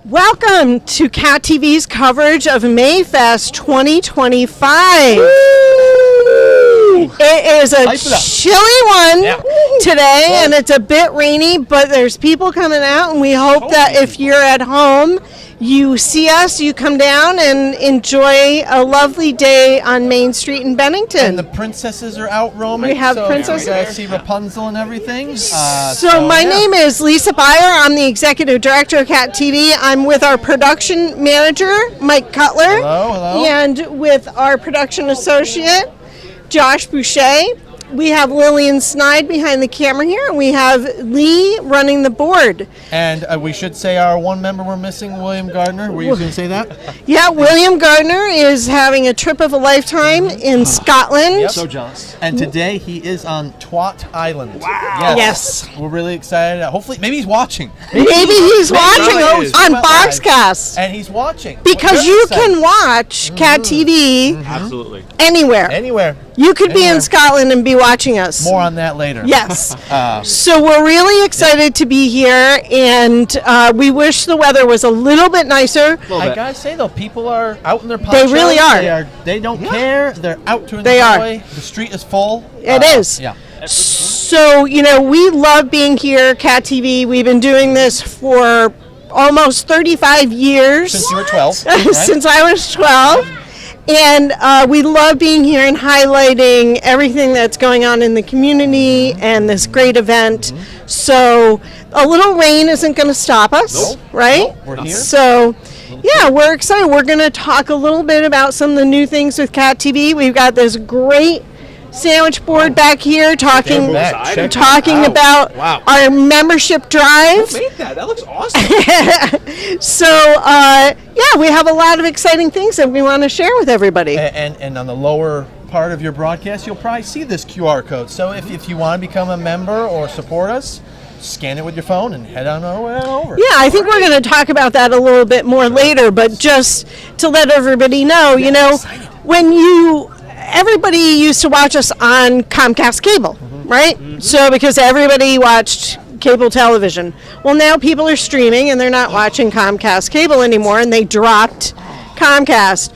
Welcome to Cat TV's coverage of Mayfest 2025. Woo! It is a chilly one today, and it's a bit rainy, but there's people coming out, and we hope that if you're at home, you see us, you come down and enjoy a lovely day on Main Street in Bennington. And the princesses are out roaming. We have princesses. You guys see Rapunzel and everything. So my name is Lisa Byer. I'm the executive director of Cat TV. I'm with our production manager, Mike Cutler. Hello. And with our production associate, Josh Boucher. We have Lillian Snide behind the camera here, and we have Lee running the board. And we should say our one member we're missing, William Gardner. Were you going to say that? Yeah, William Gardner is having a trip of a lifetime in Scotland. Yep. So jealous. And today he is on Twat Island. Wow. Yes. We're really excited. Hopefully, maybe he's watching. Maybe he's watching on Boxcast. And he's watching. Because you can watch Cat TV absolutely anywhere. You could be in Scotland and be watching us. More on that later. Yes. So we're really excited to be here, and we wish the weather was a little bit nicer. I gotta say though, people are out in their ponchos. They really are. They don't care. They're out to enjoy. They are. The street is full. It is. Yeah. So, we love being here, Cat TV. We've been doing this for almost 35 years. Since you were 12. Right? Since I was 12. And we love being here and highlighting everything that's going on in the community and this great event. So a little rain isn't going to stop us, right? We're here. So, yeah, we're excited. We're going to talk a little bit about some of the new things with Cat TV. We've got this great sandwich board back here talking about our membership drive. Who made that? That looks awesome. So, we have a lot of exciting things that we want to share with everybody. And on the lower part of your broadcast, you'll probably see this QR code. So if you want to become a member or support us, scan it with your phone and head on over. Yeah, I think we're going to talk about that a little bit more later, but just to let everybody know, when everybody used to watch us on Comcast cable, right? So because everybody watched cable television. Well, now people are streaming and they're not watching Comcast cable anymore, and they dropped Comcast.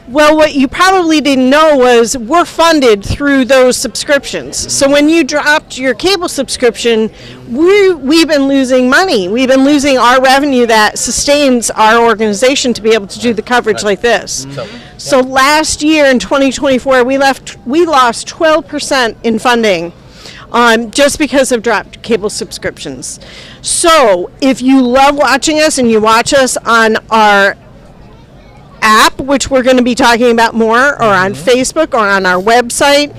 Well, what you probably didn't know was we're funded through those subscriptions. So when you dropped your cable subscription, we've been losing money. We've been losing our revenue that sustains our organization to be able to do the coverage like this. So last year in 2024, we lost 12% in funding just because of dropped cable subscriptions. So if you love watching us and you watch us on our app, which we're going to be talking about more, or on Facebook or on our website,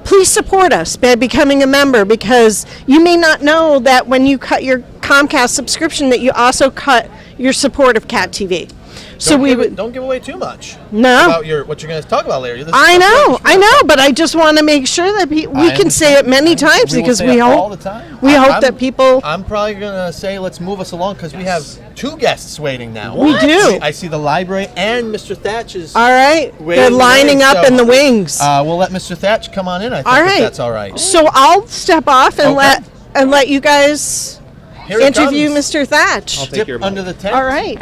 please support us by becoming a member, because you may not know that when you cut your Comcast subscription that you also cut your support of Cat TV. Don't give away too much. No. About what you're going to talk about later. I know, but I just want to make sure that we can say it many times, because we hope all the time. hope that people. I'm probably going to say let's move us along, because we have two guests waiting now. We do. I see the library and Mr. Thatch is. All right, they're lining up in the wings. We'll let Mr. Thatch come on in. I think if that's all right. So I'll step off and let you guys interview Mr. Thatch. I'll take your under the tent. All right.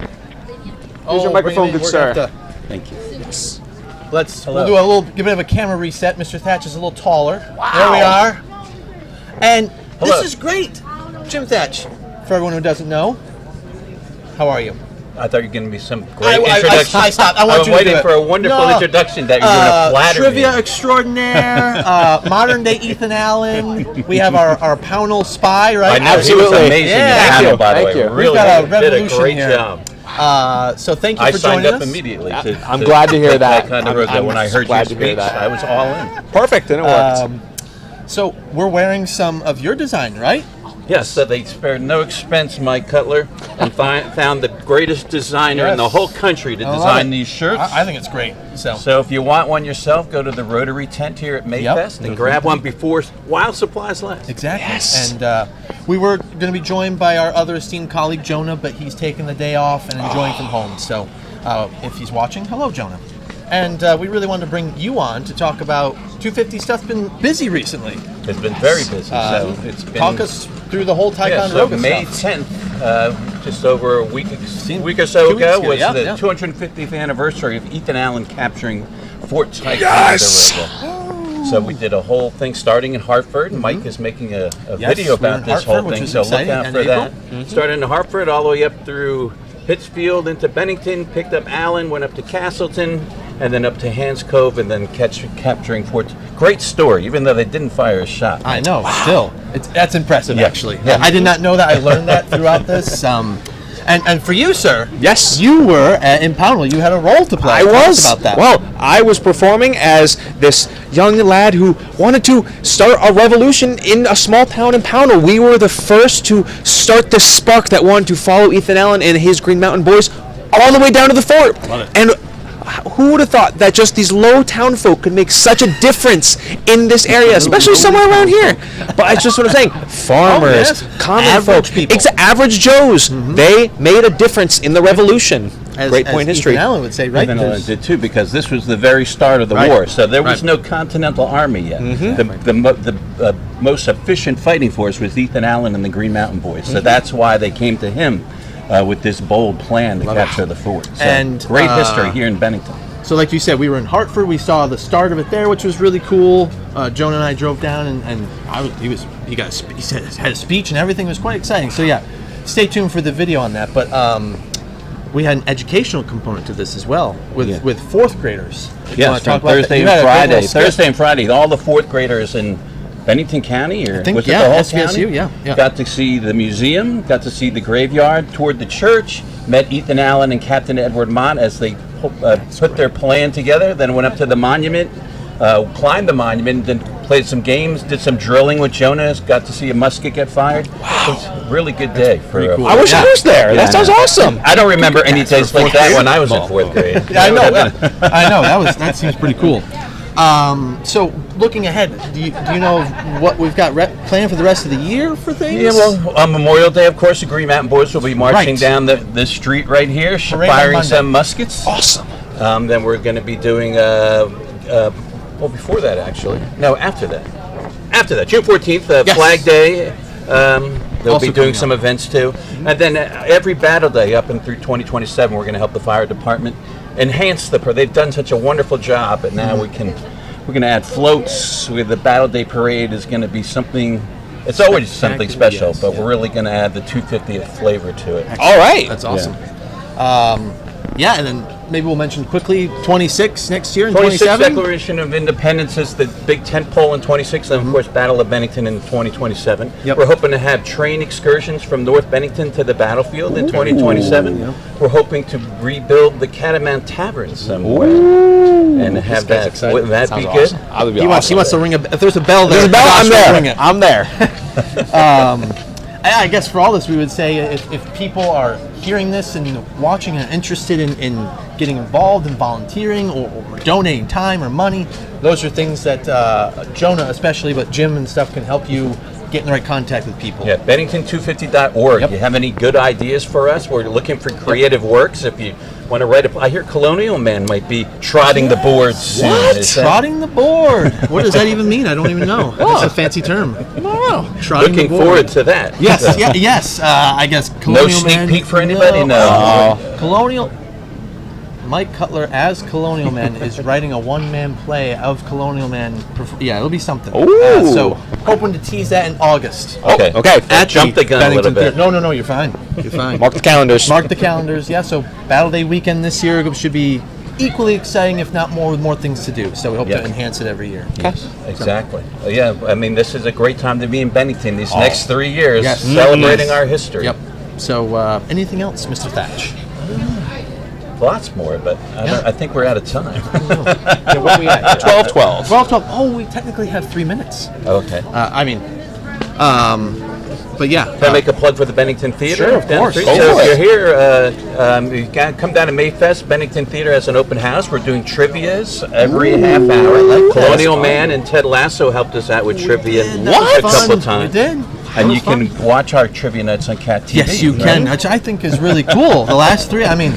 Here's your microphone, good sir. Thank you. Yes. We'll do a bit of a camera reset. Mr. Thatch is a little taller. Wow. There we are. And this is great. Jim Thatch, for everyone who doesn't know, how are you? I thought you were going to be some great introduction. I stopped. I want you to waiting for a wonderful introduction that you're going to flatter trivia me. Extraordinaire, modern day Ethan Allen. We have our Pownell spy, right? I know, he was amazing. Thank you. By the way, really We've got a did a revolution great here. job. So thank you for joining us. I signed up immediately. I'm glad to hear that. When I heard you speak, I was all in. Perfect, and it worked. So we're wearing some of your design, right? Yes, so they spared no expense, Mike Cutler, and found the greatest designer in the whole country to design these shirts. I think it's great. So if you want one yourself, go to the Rotary tent here at Mayfest and grab one before while supplies last. Exactly. Yes. And we were going to be joined by our other esteemed colleague, Jonah, but he's taking the day off and enjoying from home. So if he's watching, hello, Jonah. And we really wanted to bring you on to talk about 250 stuff's been busy recently. It's been very busy. So it's been, talk us through the whole Ticonderoga May stuff. 10th, just over a week or so 2 weeks ago ago, was yeah, the yeah. 250th anniversary of Ethan Allen capturing Fort Ticonderoga. So we did a whole thing starting in Hartford. Mike is making a Yes, video we're about in this Hartford, whole which thing, is so look exciting, out in for April. that. Started in Hartford all the way up through Pittsfield into Bennington, picked up Allen, went up to Castleton, and then up to Hans Cove, and then capturing Fort. Great story, even though they didn't fire a shot. I know. Still, that's impressive. Yeah. Actually, Yeah. I did not know that. I learned that throughout this. And for you, sir, Yes. you were in Pownell. You had a role to play. I Tell us was. about that. Well, I was performing as this young lad who wanted to start a revolution in a small town in Pownell. We were the first to start the spark that wanted to follow Ethan Allen and his Green Mountain Boys all the way down to the fort. Love it. And who would have thought that just these low town folk could make such a difference in this area, especially somewhere around here? But it's just what I'm saying. Farmers, yes. common Average folk, people. Average Joes. They made a difference in the revolution. Great point in history. Ethan Allen would say, right? Ethan Allen did too, because this was the very start of the Right. war, so there was Right. no Continental Army yet. The most efficient fighting force was Ethan Allen and the Green Mountain Boys, so that's why they came to him with this bold plan to capture the fort. So And, great history here in Bennington. So, like you said, we were in Hartford. We saw the start of it there, which was really cool. Jonah and I drove down, and he had a speech, and everything was quite exciting. So, yeah, stay tuned for the video on that. But we had an educational component to this as well with fourth graders. You wanna Yes, talk from about that? Thursday You and had a great Friday. little skit. Thursday and Friday, all the fourth graders in Bennington County, or think, was it yeah, the whole SVSU, county? yeah. Got to see the museum, got to see the graveyard, toured the church, met Ethan Allen and Captain Edward Mott as they put their plan together, then went up to the monument, climbed the monument, then played some games, did some drilling with Jonas, got to see a musket get fired. Wow. It was a really good day. For cool. I wish I was there. Yeah, That sounds I know. awesome. I don't remember any days like that when I was in fourth grade. Yeah, I know. I know. That seems pretty cool. So, looking ahead, do you know what we've got planned for the rest of the year for things? Yeah, well, on Memorial Day, of course, the Green Mountain Boys will be marching Right. down the street right here, Parade on firing Monday. some muskets. Awesome. Then we're going to be doing, well, before that, actually. No, after that. After that, June 14th, Yes. Flag Day. They'll Also be doing coming some up. events, too. And then every Battle Day up and through 2027, we're going to help the fire department enhance they've done such a wonderful job, but now we're going to add floats. With the Battle Day Parade is going to be something. It's always something special, Yes, but yeah. we're really going to add the 250th flavor to it. All right. That's awesome. Yeah, and then maybe we'll mention quickly 26 next year and 26 27. Declaration of Independence is the big tent pole in 26, and of course Battle of Bennington in 2027. Yep. We're hoping to have train excursions from North Bennington to the battlefield in 2027. Yep. We're hoping to rebuild the Catamount Tavern somewhere and have that. Wouldn't that be good? Awesome. That would be He wants awesome. to ring if there's a bell there. There's a bell. I'm Josh will there. ring it. I'm there. I guess for all this, we would say if people are hearing this and watching and interested in getting involved in volunteering or donating time or money, those are things that Jonah especially, but Jim and stuff can help you get in the right contact with people. Yeah, Bennington250.org. Yep. You have any good ideas for us? We're looking for creative works. If you want to write I hear Colonial Man might be trotting the boards soon. What? Is that- Trotting the board. What does that even mean? I don't even know. That's a fancy term. Trotting Looking the board. forward to that. Yes, yes. I guess No Colonial sneak Man, peek for anybody? No. Colonial. Mike Cutler as Colonial Man is writing a one-man play of Colonial Man. Yeah, it'll be something. Ooh. So hoping to tease that in August. Okay. Okay. Jump the gun a little Bennington bit. Theater. No, you're fine. You're fine. Mark the calendars. Mark the calendars. Yeah. So Battle Day weekend this year should be equally exciting, if not more, with more things to do. So we hope Yeah. to enhance it every year. Yes, exactly. Yeah, I mean, this is a great time to be in Bennington these next 3 years, Yes. celebrating Yes. our history. Yep. So anything else, Mr. Thatch? Lots more, but I think we're out of time. Yeah, what we at? 12. 12. Oh, we technically have 3 minutes. Okay. But yeah. Can I make a plug for the Bennington Theater? Sure, of down the course. street? Go So for if you're here, you can come down to Mayfest. Bennington Theater has an open house. We're doing trivias every half hour. like that. Colonial Man and Ted Lasso helped us out with trivia did. a That was couple fun. times. We did. And That you was can watch our trivia nights on Cat TV. Yes, you right? can, which I think is really cool. The last 3, I mean,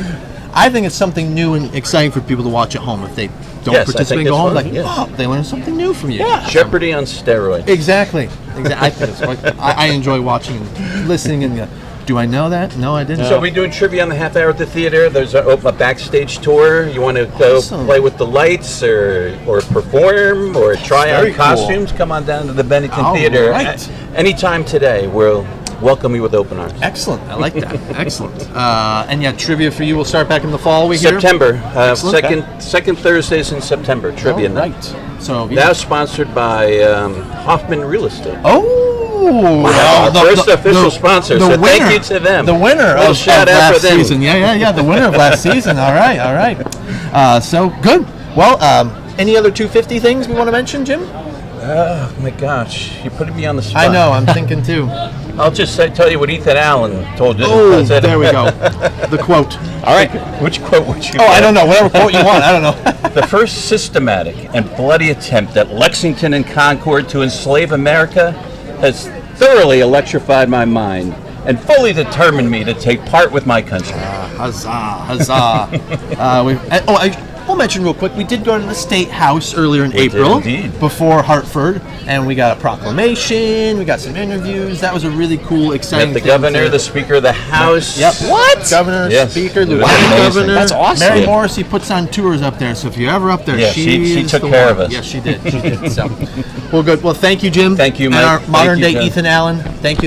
I think it's something new and exciting for people to watch at home. If they don't Yes, I participate think and go it's home, fun, like, yes. oh, they learn something new from you. Jeopardy on steroids. Exactly. I think it's I enjoy watching and listening and Do I know that? No, I didn't. So we're doing trivia on the half hour at the theater. There's a backstage tour. You want to go play with the lights or perform or try Very on costumes? Come on down to the Bennington All Theater right. anytime today. We'll welcome you with open arms. Excellent. I like that. Excellent. And yeah, trivia for you will start back in the fall. We hear September, Excellent. second Thursdays in September. Trivia night. Right. So Now sponsored by Hoffman Real Estate. Our first official sponsor, so thank you to them. The winner Little of shout out last for them. season. Yeah. The winner of last season. All right. So good. Well, any other 250 things we want to mention, Jim? Oh my gosh, you're putting me on the spot. I know. I'm thinking too. I'll just tell you what Ethan Allen told you. Oh, there we go. The quote. All right. Which quote would you? I don't know. Whatever quote you want. I don't know. The first systematic and bloody attempt at Lexington and Concord to enslave America has thoroughly electrified my mind and fully determined me to take part with my country. Huzzah. We'll mention real quick, we did go to the State House earlier in April, indeed. Before Hartford, and we got a proclamation, we got some interviews. That was a really cool, exciting Met the thing governor, to- the speaker of the House. Yep. What? Governor, Yes. speaker, It was lieutenant amazing. governor. That's awesome. Mary Yeah. Morrissey puts on tours up there, so if you're ever up there, Yeah, she she's took the care one. of us. Yes, she did. So, well, good. Well, thank you, Jim. Thank you, Mike. And our Thank modern you, day John. Ethan Allen. Thank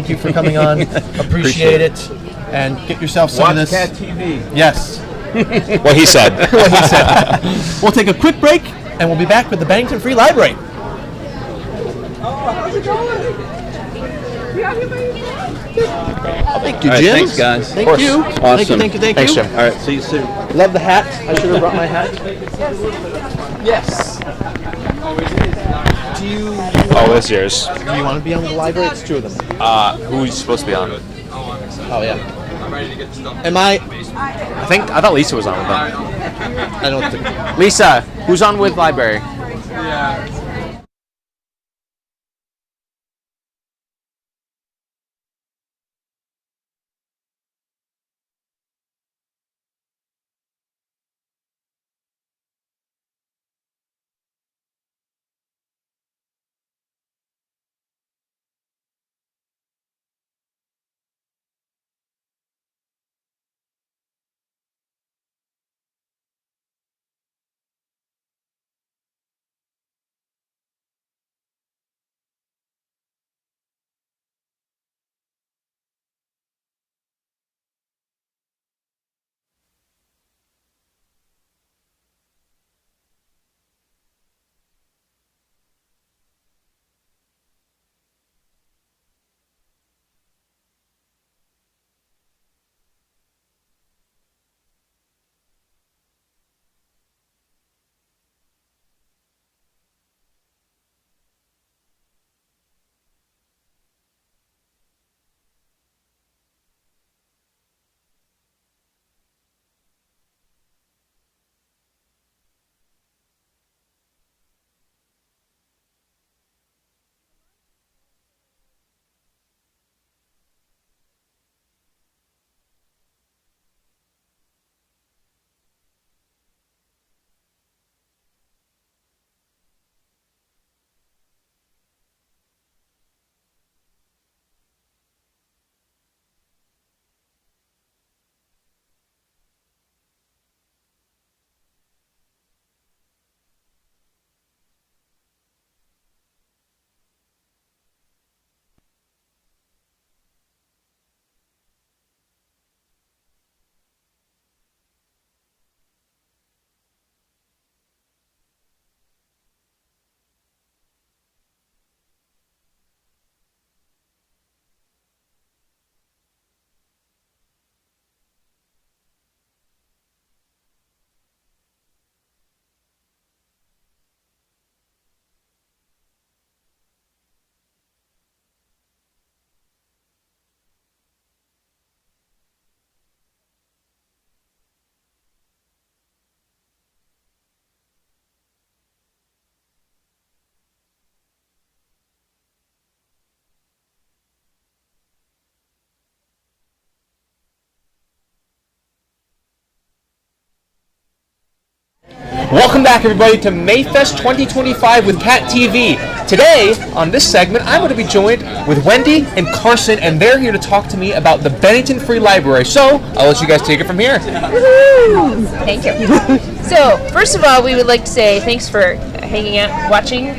you for coming on. Appreciate it. And get yourself some Watch of this. Cat TV. Yes. What he said. What he said. We'll take a quick break, and we'll be back with the Bennington Free Library. Thank you, All right, Jim. thanks, guys. Thank Of course. you. Awesome. Thank you. Thanks, Jim. All right, see you soon. Love the hat. I should have brought my hat. Yes. Do you That's yours. want to be on the library? It's two of them. Who's supposed to be on? Oh yeah. Am I? I thought Lisa was on with them. I don't think. Lisa, who's on with library? Welcome back, everybody, to Mayfest 2025 with Cat TV. Today, on this segment, I'm going to be joined with Wendy and Carson, and they're here to talk to me about the Bennington Free Library. So, I'll let you guys take it from here. Thank you. So, first of all, we would like to say thanks for hanging out, watching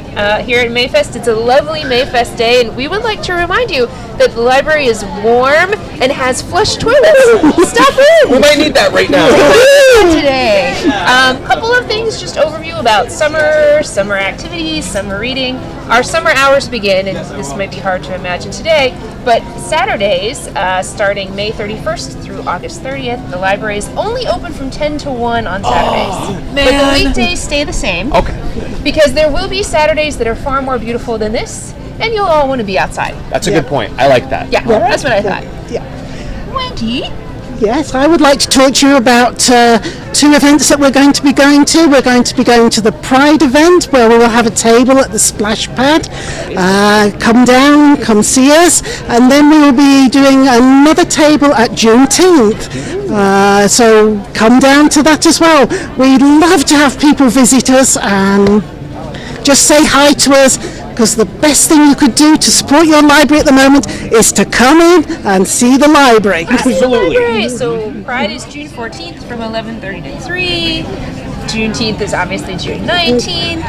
here at Mayfest. It's a lovely Mayfest day, and we would like to remind you that the library is warm and has flush toilets. Stop in! We might need that right now. Today. Couple of things, just overview about summer activities, summer reading. Our summer hours begin, and this might be hard to imagine today, but Saturdays, starting May 31st through August 30th, the library is only open from 10 to 1 on Saturdays. But the weekdays stay the same. Okay. Because there will be Saturdays that are far more beautiful than this, and you'll all want to be outside. That's a good point. I like that. Yeah, that's what I thought. Yeah. Wendy? Yes, I would like to talk to you about two events that we're going to be going to. We're going to be going to the Pride event, where we will have a table at the splash pad. Come down, come see us. And then we will be doing another table at Juneteenth. So come down to that as well. We'd love to have people visit us and just say hi to us, because the best thing you could do to support your library at the moment is to come in and see the library. Absolutely. So Pride is June 14th from 11:30 to 3. Juneteenth is obviously June 19th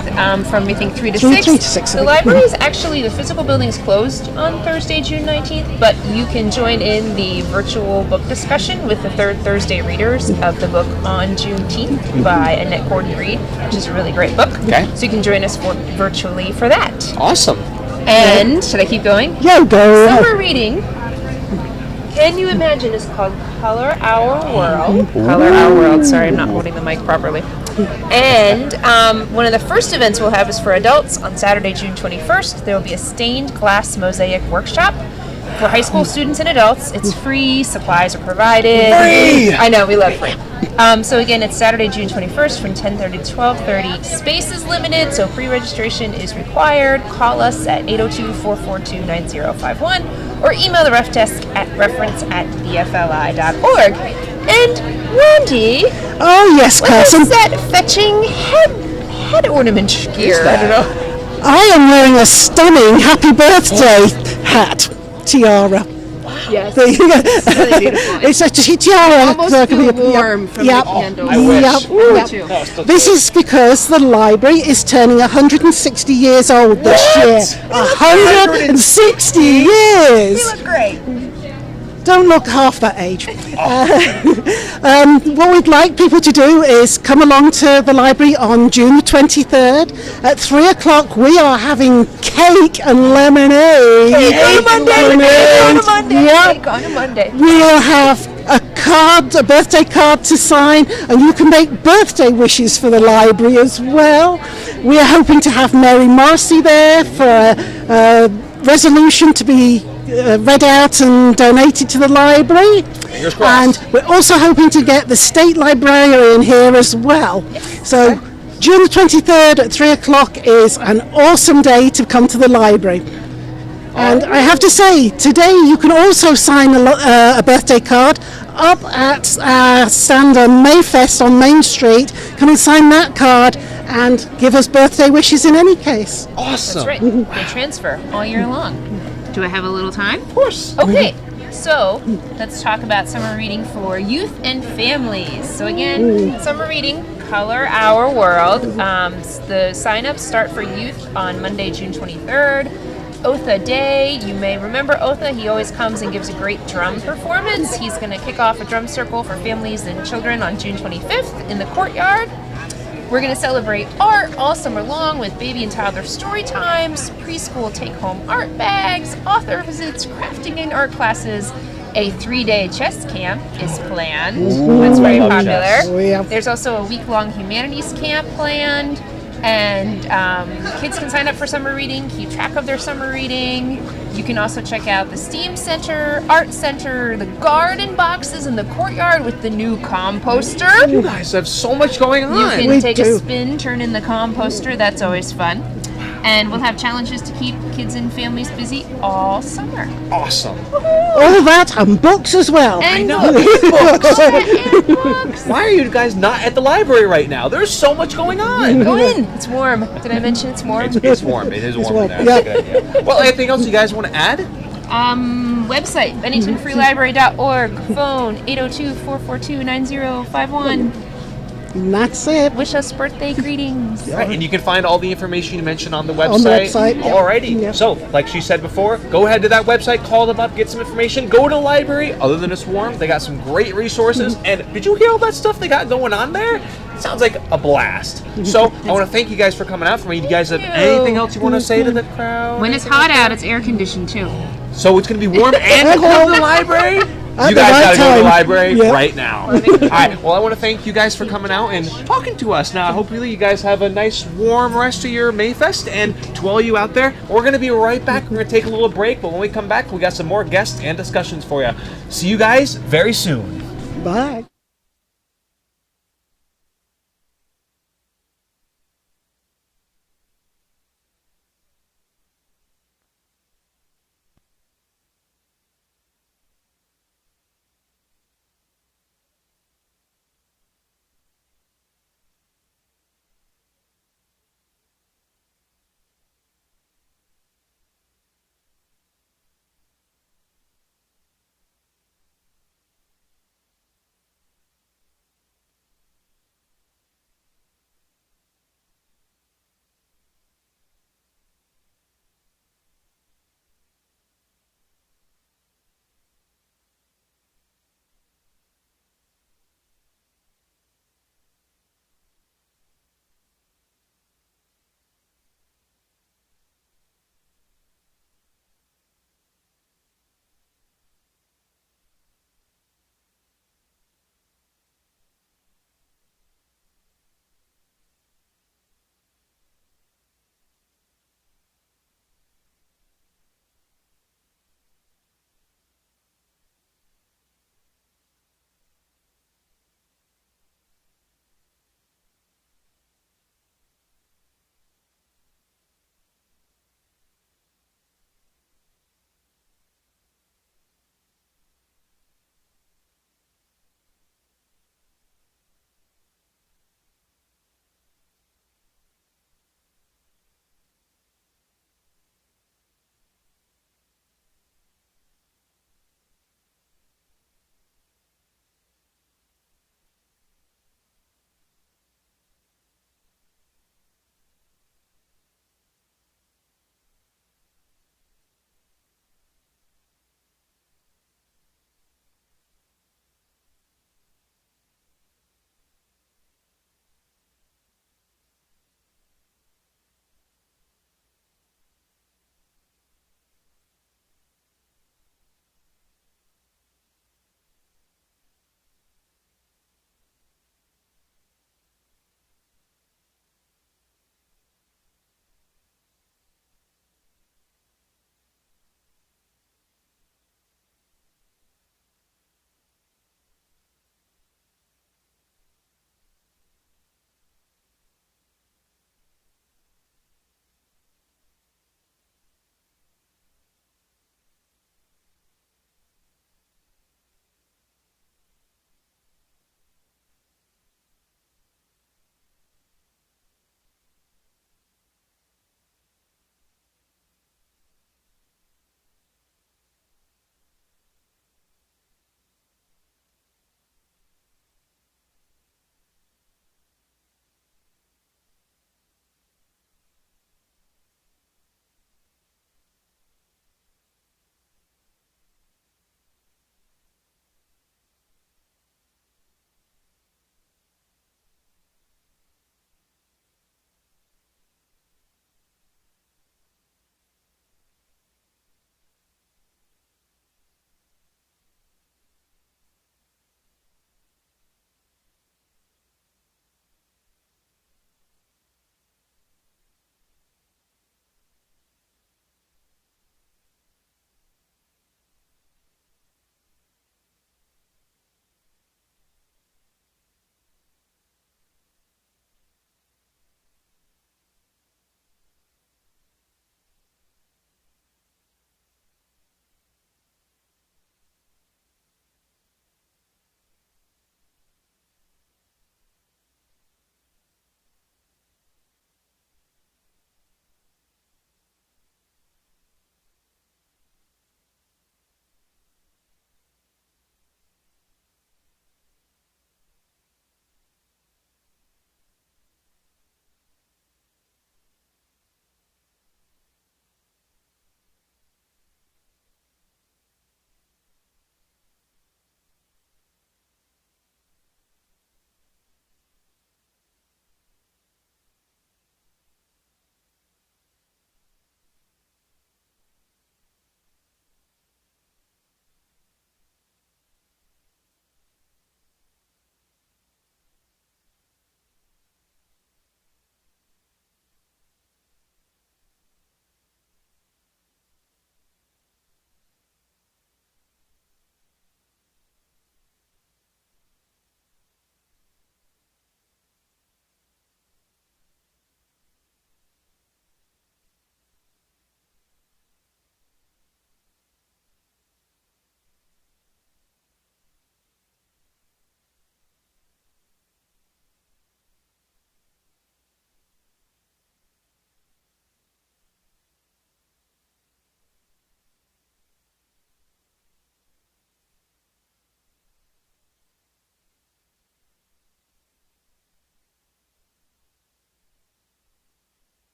from, I think, 3 to 6. 3 to 6. The library is actually, the physical building is closed on Thursday, June 19th, but you can join in the virtual book discussion with the third Thursday readers of the book on Juneteenth by Annette Gordon-Reed, which is a really great book. Okay. So you can join us virtually for that. Awesome. And, should I keep going? Yo, go. Summer reading, can you imagine, is called Color Our World. Color Our World. Sorry, I'm not holding the mic properly. And one of the first events we'll have is for adults on Saturday, June 21st. There will be a stained glass mosaic workshop for high school students and adults. It's free. Supplies are provided. Free! I know, we love free. So again, it's Saturday, June 21st from 10:30 to 12:30. Space is limited, so pre-registration is required. Call us at 802-442-9051 or email the ref desk at reference@bfli.org. And Wendy, Oh, yes, what Carson. is that fetching head ornament gear? I don't know. I am wearing a stunning happy birthday hat, tiara. Yes. There you go. Really beautiful. It's a tiara. Almost so it can feel be- warm from yep. the candles. I wish. Yep. Me too. This is because the library is turning 160 years old this year. 160 years. You look great. Don't look half that age. What we'd like people to do is come along to the library on June the 23rd. At 3 o'clock, we are having cake and lemonade. On a Monday. Yep. Cake on a Monday. We'll have a birthday card to sign, and you can make birthday wishes for the library as well. We are hoping to have Mary Morrissey there for a resolution to be read out and donated to the library. Fingers crossed. And we're also hoping to get the state librarian here as well. So June the 23rd at 3 o'clock is an awesome day to come to the library. And I have to say, today you can also sign a birthday card up at our stand on Mayfest on Main Street. Come and sign that card and give us birthday wishes in any case. Awesome. That's right. They transfer all year long. Do I have a little time? Of course. Okay. So let's talk about summer reading for youth and families. So again, summer reading, Color Our World. The sign-ups start for youth on Monday, June 23rd. Otha Day. You may remember Otha. He always comes and gives a great drum performance. He's going to kick off a drum circle for families and children on June 25th in the courtyard. We're going to celebrate art all summer long with baby and toddler story times, preschool take-home art bags, author visits, crafting and art classes. A 3-day chess camp is planned. That's very popular. chess. Oh, yeah. There's also a week-long humanities camp planned. And kids can sign up for summer reading, keep track of their summer reading. You can also check out the STEAM Center, Art Center, the garden boxes in the courtyard with the new composter. You guys have so much going on. You can We take do. a spin, turn in the composter. That's always fun. And we'll have challenges to keep kids and families busy all summer. Awesome. All that and books as well. And know. books. And books. Why are you guys not at the library right now? There's so much going on. Go in. It's warm. Did I mention it's warm? It's warm. It is warm in there. Yeah. That's a good idea. Well, anything else you guys want to add? Website, BenningtonFreeLibrary.org. Phone, 802-442-9051. And that's it. Wish us birthday greetings. Right, and you can find all the information you mentioned on the website. On the website, yep. Alrighty. Yep. So, like she said before, go ahead to that website, call them up, get some information. Go to the library. Other than it's warm, they got some great resources. And did you hear all that stuff they got going on there? It sounds like a blast. So, I want to thank you guys for coming out for me. Do you guys have anything else you want to say to the crowd? When it's hot out, it's air conditioned too. So it's going to be warm and cold in the library? At You the guys right got to go to the time. library Yeah. right now. All right. Well, I want to thank you guys for coming out and talking to us. Now, hopefully you guys have a nice warm rest of your Mayfest. And to all you out there, we're going to be right back. We're going to take a little break. But when we come back, we got some more guests and discussions for you. See you guys very soon. Bye.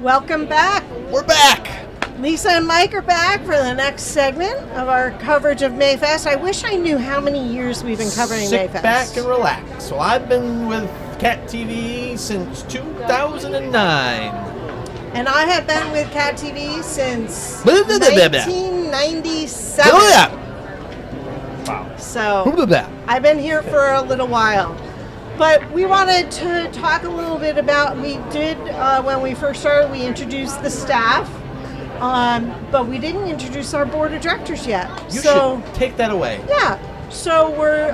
Welcome back. We're back. Lisa and Mike are back for the next segment of our coverage of Mayfest. I wish I knew how many years we've been covering Sit Mayfest. back and relax. So I've been with Cat TV since 2009. And I have been with Cat TV since Blah, blah, blah, blah, blah. 1997. Oh yeah. Wow. So I've been here for a little while. But we wanted to talk a little bit about, we did, when we first started, we introduced the staff. But we didn't introduce our board of directors yet. You should take that away. Yeah. So we're,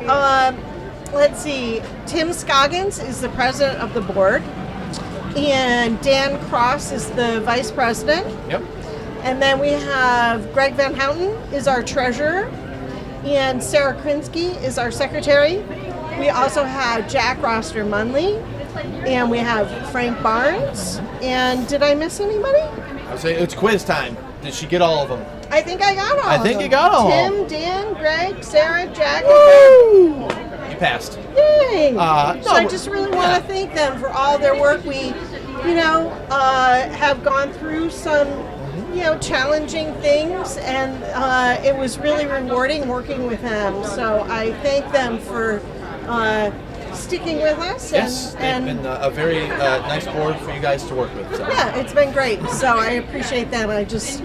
let's see, Tim Scoggins is the president of the board, and Dan Cross is the vice president. Yep. And then we have Greg Van Houten is our treasurer, and Sarah Krinsky is our secretary. We also have Jack Roster Munley, and we have Frank Barnes. And did I miss anybody? I'll say it's quiz time. Did she get all of them? I think I got all of them. I think you got all of them. Tim, Dan, Greg, Sarah, Jack, Woo! You passed. Yay! No, So I just really want to thank them for all their work. We, have gone through some, challenging things, and it was really rewarding working with them. So I thank them for sticking with us. Yes, and they've been a very nice board for you guys to work with. So. yeah, it's been great. So I appreciate them. I just,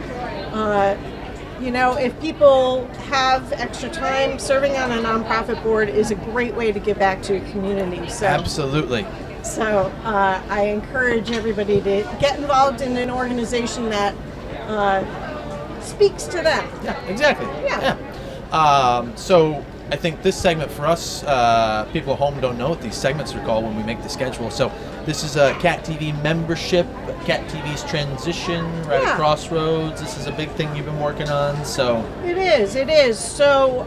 if people have extra time, serving on a nonprofit board is a great way to give back to a community. So Absolutely. So I encourage everybody to get involved in an organization that speaks to them. Yeah, exactly. Yeah. So I think this segment for us, people at home don't know what these segments are called when we make the schedule. So this is a Cat TV membership, Cat TV's transition, right at Crossroads. This is a big thing you've been working on. So It is. So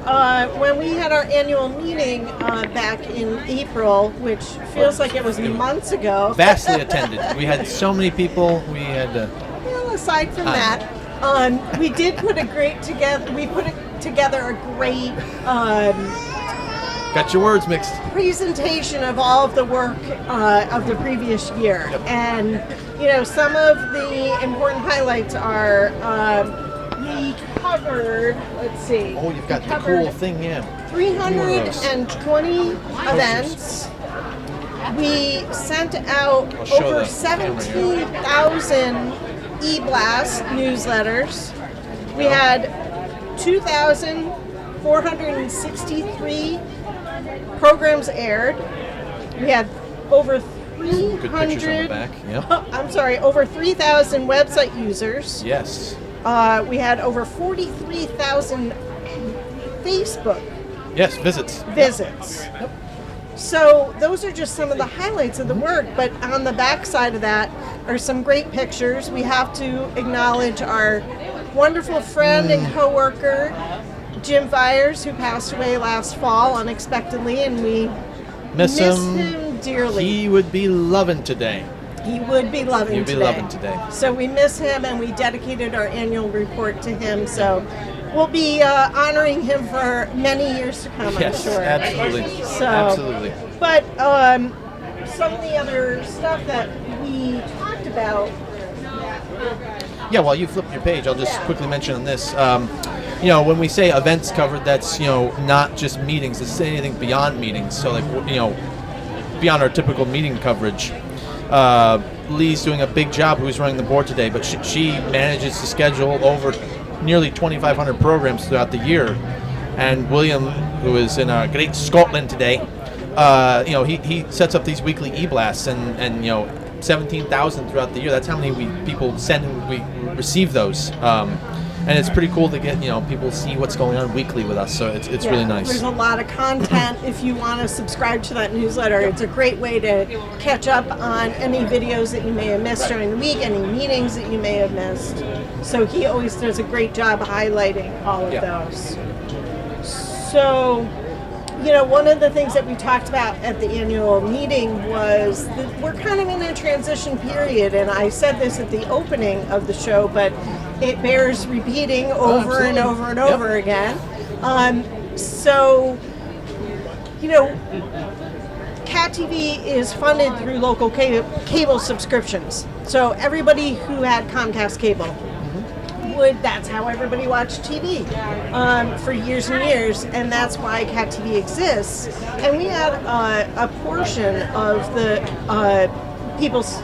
when we had our annual meeting back in April, which feels like it was months ago. Vastly attended. We had so many people. We had. Well, aside from that, we did put a great together. We put together a great Got your words mixed. presentation of all of the work of the previous year. Yep. And, some of the important highlights are we covered, let's see. Oh, you've got we the covered cool thing, yeah. 320 events. We sent out I'll show over the camera here. 17,000 e-blast newsletters. We had 2,463 programs aired. We had over Good pictures on the 300. back. Yep. I'm sorry, over 3,000 website users. Yes. We had over 43,000 Facebook Yes. Visits. visits. So those are just some of the highlights of the work, but on the back side of that are some great pictures. We have to acknowledge our wonderful friend and coworker, Jim Fyers, who passed away last fall unexpectedly, and we Miss him. dearly. He would be loving today. He would be loving He'd be today. loving today. So we miss him, and we dedicated our annual report to him. So we'll be honoring him for many years to come, Yes, I'm sure. absolutely. So, Absolutely. But some of the other stuff that we talked about. Yeah, while you flip your page, I'll just quickly mention on this. When we say events covered, that's, not just meetings. It's anything beyond meetings. So, beyond our typical meeting coverage. Lee's doing a big job, who's running the board today, but she manages to schedule over nearly 2,500 programs throughout the year. And William, who is in great Scotland today, he sets up these weekly e-blasts and 17,000 throughout the year. That's how many people send and we receive those. And it's pretty cool to get, people see what's going on weekly with us. So it's really nice. There's a lot of content if you want to subscribe to that newsletter. It's a great way to catch up on any videos that you may have missed during the week, any meetings that you may have missed. So he always does a great job highlighting all of those. So, one of the things that we talked about at the annual meeting was that we're kind of in a transition period, and I said this at the opening of the show, but it bears repeating over and over and over again. Cat Cat TV is funded through local cable subscriptions. So everybody who had Comcast cable that's how everybody watched TV for years and years, and that's why Cat TV exists. And we had a portion of the people's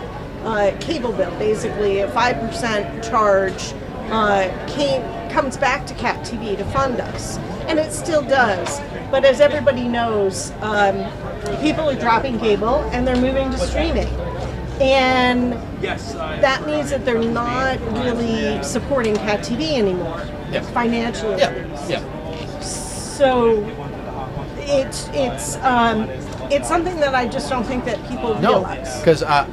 cable bill, basically a 5% charge, comes back to Cat TV to fund us, and it still does. But as everybody knows, people are dropping cable and they're moving to streaming. And that means that they're not really supporting Cat TV anymore, financially at least. So it's something that I just don't think that people realize. Because a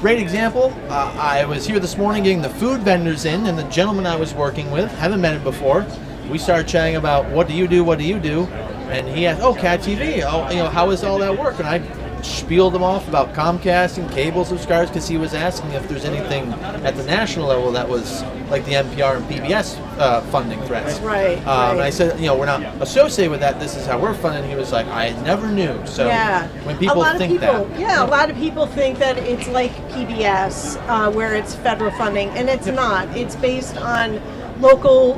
great example, I was here this morning getting the food vendors in, and the gentleman I was working with, haven't met him before, we started chatting about what do you do, and he asked, Cat TV, how does all that work? And I spieled him off about Comcast and cable subscribers, because he was asking if there's anything at the national level that was like the NPR and PBS funding threats. Right. And I said, we're not associated with that. This is how we're funded. And he was like, I never knew. So when people think that. Yeah, a lot of people think that it's like PBS, where it's federal funding, and it's not. It's based on local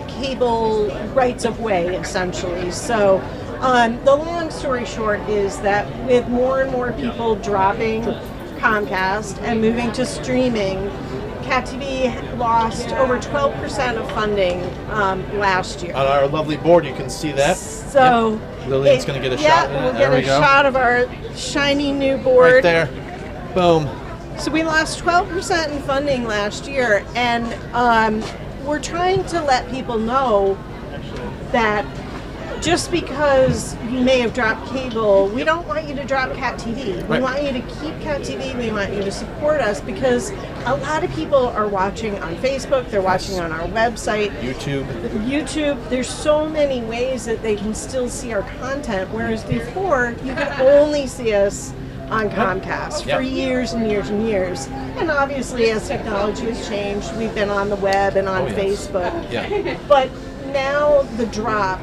cable rights of way, essentially. So the long story short is that with more and more people dropping Comcast and moving to streaming, Cat TV lost over 12% of funding last year. On our lovely board, you can see that. So Lillian's going to get a shot. We'll get a shot of our shiny new board. Right there. Boom. So we lost 12% in funding last year, and we're trying to let people know that just because you may have dropped cable, we don't want you to drop Cat TV. We want you to keep Cat TV. We want you to support us, because a lot of people are watching on Facebook. They're watching on our website. YouTube. There's so many ways that they can still see our content, whereas before you could only see us on Comcast for years and years and years. And obviously, as technology has changed, we've been on the web and on Facebook. But now the drop,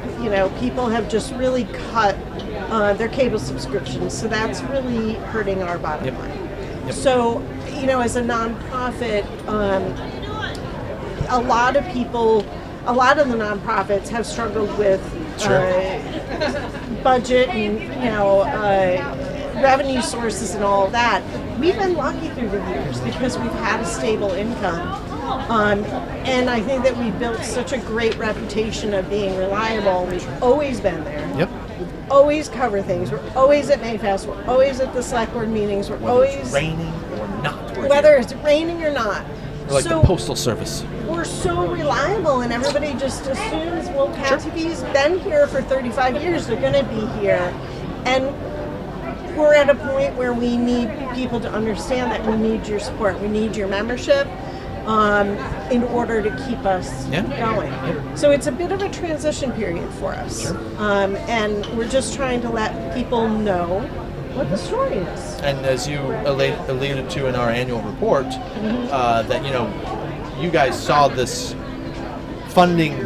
people have just really cut their cable subscriptions, so that's really hurting our bottom line. So, as a nonprofit, a lot of the nonprofits have struggled with budget and revenue sources and all of that. We've been lucky through the years because we've had a stable income. And I think that we've built such a great reputation of being reliable. We've always been there. We always cover things. We're always at Mayfest. We're always at the select board meetings. Whether it's raining or not. Whether it's raining or not. We're like the Postal Service. We're so reliable, and everybody just assumes, well, Cat TV's been here for 35 years. They're going to be here. And we're at a point where we need people to understand that we need your support. We need your membership. In order to keep us going. So it's a bit of a transition period for us. And we're just trying to let people know what the story is. And as you alluded to in our annual report, that, you guys saw this funding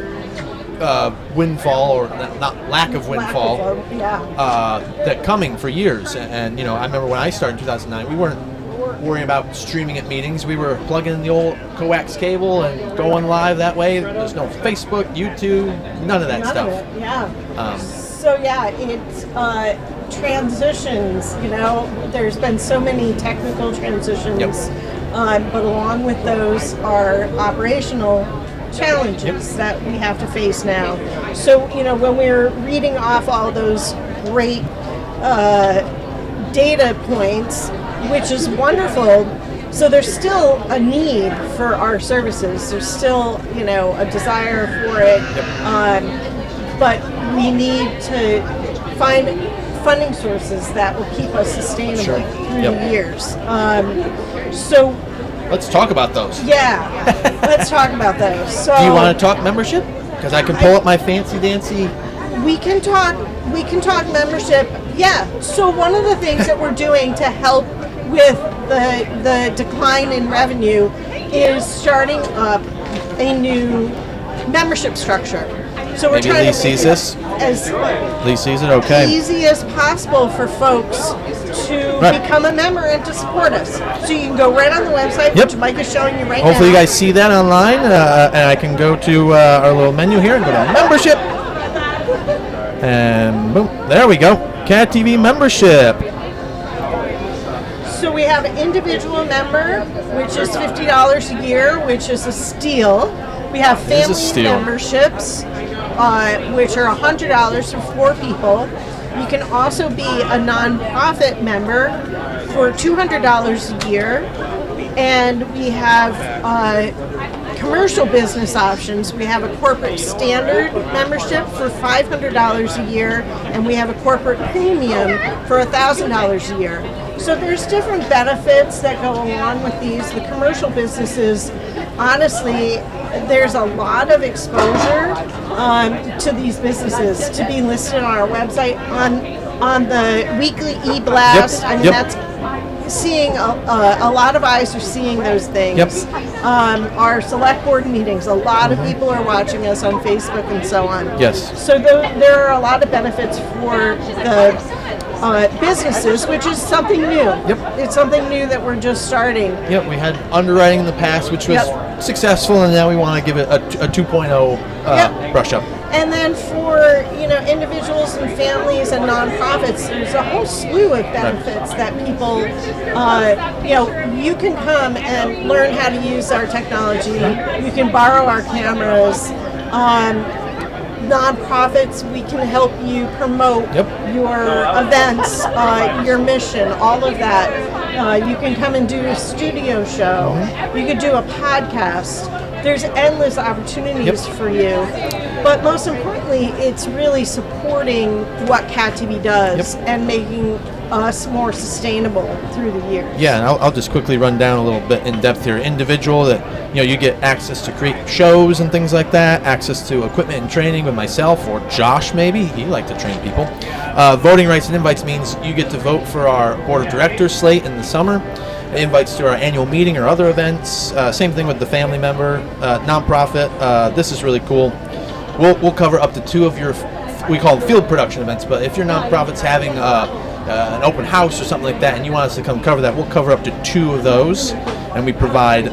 windfall, or not lack of windfall, that coming for years. And, I remember when I started in 2009, we weren't worrying about streaming at meetings. We were plugging in the old coax cable and going live that way. There's no Facebook, YouTube, none of that stuff. It's transitions. There's been so many technical transitions, but along with those are operational challenges that we have to face now. So, when we're reading off all those great data points, which is wonderful. So there's still a need for our services. There's still, a desire for it. But we need to find funding sources that will keep us sustainable through the years. So let's talk about those. Let's talk about those. So, do you want to talk membership? Because I can pull up my fancy dancy. We can talk membership. So one of the things that we're doing to help with the decline in revenue is starting up a new membership structure. So we're Maybe trying Lee to sees make this. it as Lee sees it. Okay. easy as possible for folks to Right. become a member and to support us. So you can go right on the website, Yep. which Mike is showing you right Hopefully, you now. guys see that online, and I can go to our little menu here and go to membership, and boom, there we go. Cat TV membership. So we have an individual member, which is $50 a year, which is a steal. We have It is a family steal. memberships, which are $100 for 4 people. You can also be a nonprofit member for $200 a year. And we have commercial business options. We have a corporate standard membership for $500 a year, and we have a corporate premium for $1,000 a year. So there's different benefits that go along with these. The commercial businesses, honestly, there's a lot of exposure to these businesses to be listed on our website on the weekly e-blast. Yep. I mean, Yep. that's seeing a lot of eyes are seeing those things. Yep. Our select board meetings, a lot of people are watching us on Facebook and so on. Yes. So there are a lot of benefits for the businesses, which is something new. Yep. It's something new that we're just starting. Yep, we had underwriting in the past, which was Yep. successful, and now we want to give it a 2.0 Yep. brush up. And then for individuals and families and nonprofits, there's a whole slew of benefits that people, you can come and learn how to use our technology. You can borrow our cameras. Nonprofits, we can help you promote Yep. your events, your mission, all of that. You can come and do a studio show. You could do a podcast. There's endless opportunities Yep. for you. But most importantly, it's really supporting what Cat TV does Yep. and making us more sustainable through the years. Yeah, and I'll just quickly run down a little bit in depth here. Individual, that you get access to create shows and things like that, access to equipment and training with myself or Josh, maybe he like to train people. Voting rights and invites means you get to vote for our board of directors slate in the summer. Invites to our annual meeting or other events. Same thing with the family member, nonprofit. This is really cool. We'll cover up to 2 of your, we call them field production events, but if your nonprofit's having an open house or something like that and you want us to come cover that, we'll cover up to 2 of those, and we provide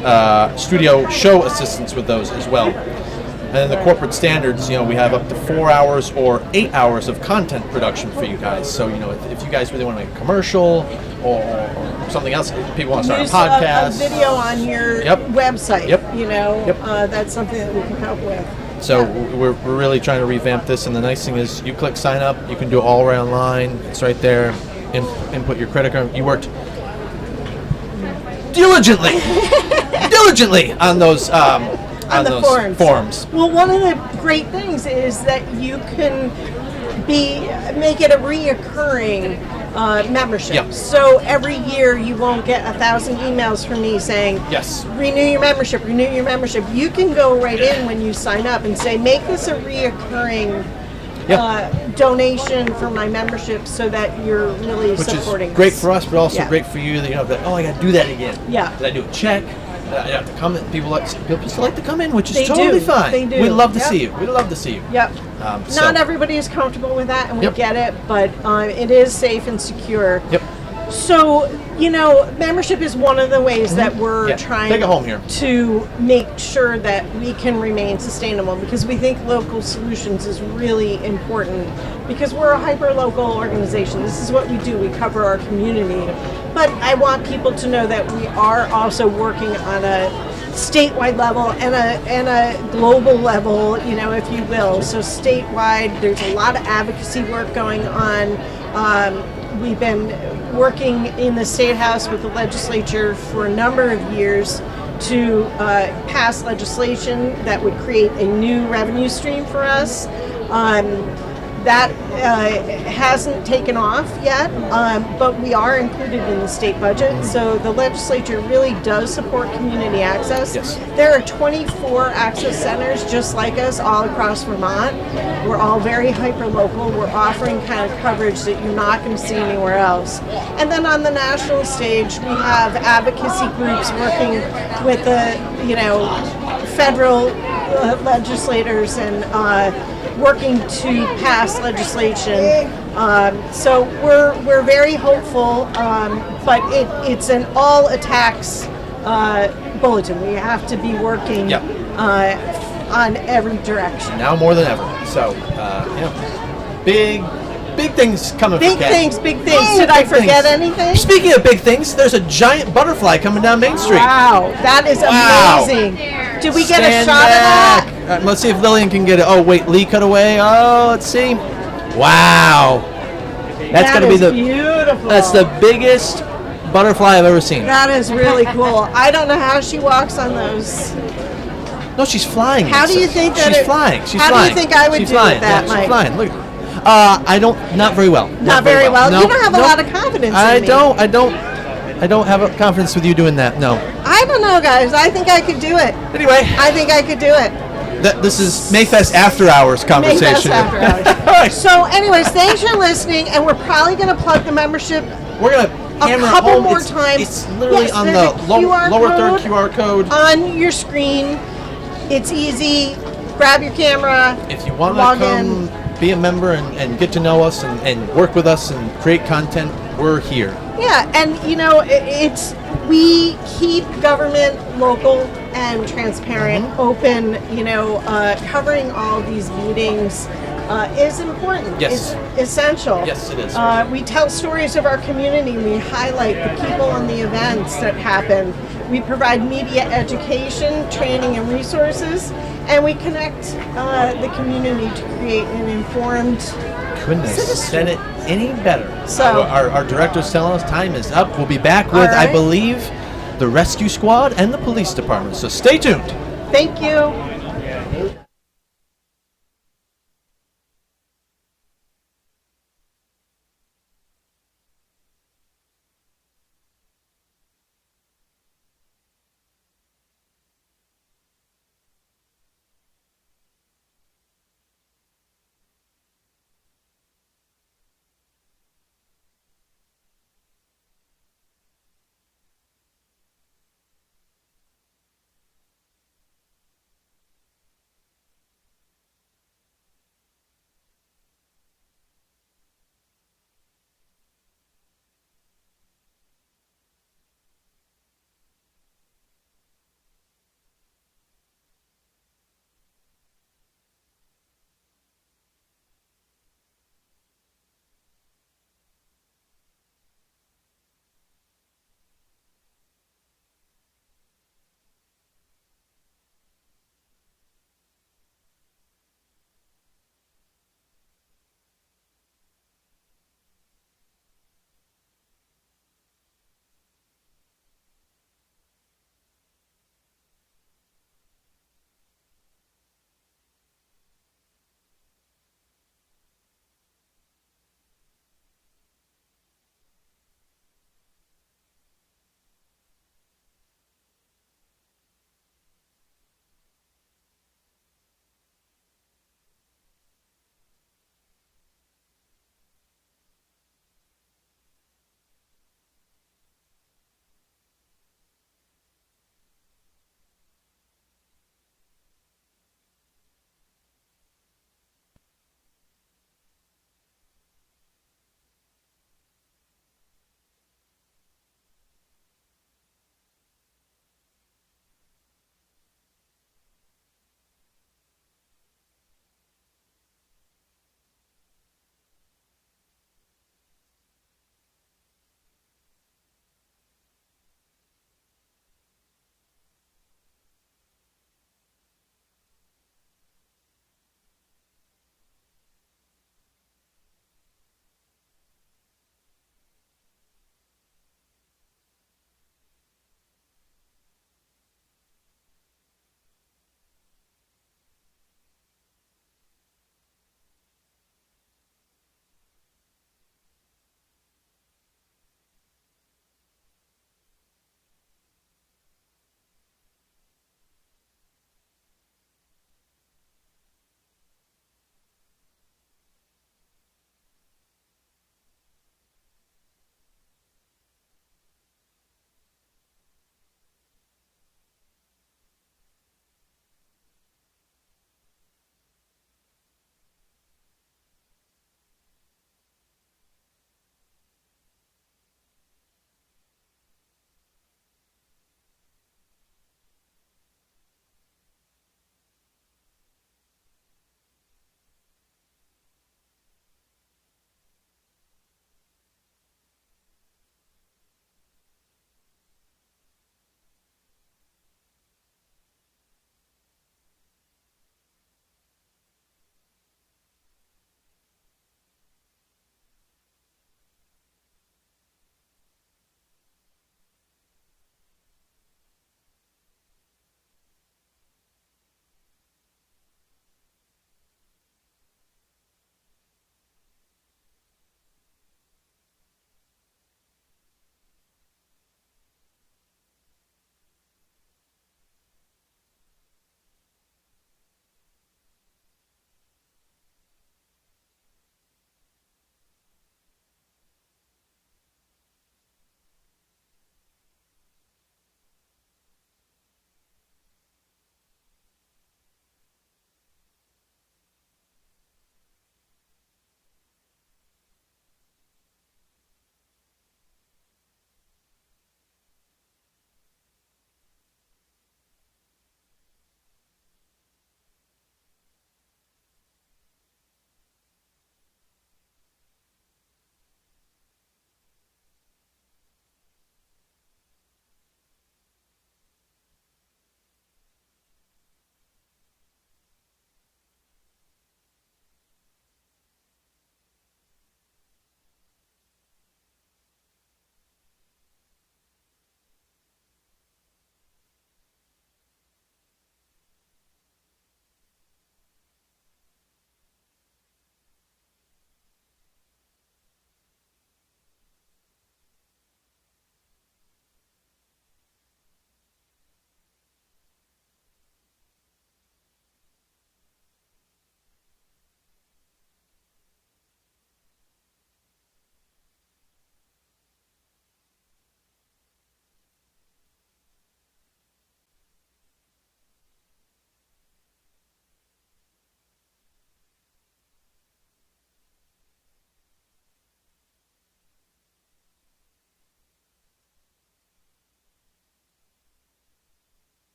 studio show assistance with those as well. And then the corporate standards, we have up to 4 hours or 8 hours of content production for you guys. So, if you guys really want to make a commercial or something else, people want to start Use a podcast. a video on your Yep. website. Yep. Yep. That's something that we can help with. So Yeah. we're really trying to revamp this, and the nice thing is you click sign up, you can do it all right online. It's right there. Input your credit card. You worked diligently on those On the those forms. Well, one of the great things is that you can make it a reoccurring membership. Yep. So every year you won't get 1,000 emails from me saying, Yes. renew your membership, renew your membership. You can go right in when you sign up and say, make this a reoccurring donation for my membership, so that you're really Which supporting is great us. for us, but also Yeah. great for you. That I got to do that again. Yeah. Did I do a check? I have to come in. People still like to come in, which is They totally do. fine. They do. We'd love to Yep. see you. We'd love to see you. Yep. So- Not everybody is comfortable with that, and we Yep. get it, but it is safe and secure. Yep. So, membership is one of the ways that we're Yeah. trying Take it home here. to make sure that we can remain sustainable, because we think local solutions is really important, because we're a hyper-local organization. This is what we do. We cover our community. But I want people to know that we are also working on a statewide level and a global level, if you will. So statewide, there's a lot of advocacy work going on. We've been working in the State House with the legislature for a number of years to pass legislation that would create a new revenue stream for us. That hasn't taken off yet, but we are included in the state budget. So the legislature really does support community access. Yes. There are 24 access centers just like us all across Vermont. We're all very hyper-local. We're offering kind of coverage that you're not going to see anywhere else. And then on the national stage, we have advocacy groups working with the, federal legislators and working to pass legislation. So we're very hopeful, but it's an all attacks bulletin. We have to be working Yep. on every direction. Now more than ever. So, big things coming Big for Kat. things, big things. Oh, Did I big forget things. anything? Speaking of big things, there's a giant butterfly coming down Main Street. Wow, that is Wow. amazing. Did we get a Stand shot back. of that? Let's see if Lillian can get it. Oh, wait, Lee cut away. Oh, let's see. Wow. That's That going to be is the beautiful. That's the biggest butterfly I've ever seen. That is really cool. I don't know how she walks on those. No, she's flying. How do Lisa. you think that she's it- flying? She's how do you flying. think I would she's do with flying. that, yeah, Mike? She's flying. Look. I don't. Not very well. Not very well. No, You don't have a no. lot of confidence I in me. don't. I don't have a confidence with you doing that. No. I don't know, guys. I think I could do it. Anyway, I think I could do it. this is Mayfest after hours conversation. Mayfest after hours. All right. So, anyways, thanks for listening, and we're probably going to plug the membership We're gonna hammer it couple home. more It's- times. It's literally Yes, on there's the a QR lower third code. QR code. on your screen. It's easy. Grab your camera. If you want log to come be a member and get to know us and work with us and create content, we're here. Yeah, and we keep government local and transparent, Mm-hmm. open. Covering all these meetings is important. Yes. It's essential. Yes, it is. We tell stories of our community. We highlight the people and the events that happen. We provide media education, training, and resources, and we connect the community to create an informed. Couldn't have said it any better. So- our director's telling us time is up. We'll be back with, All I right. believe, the rescue squad and the police department. So stay tuned. Thank you.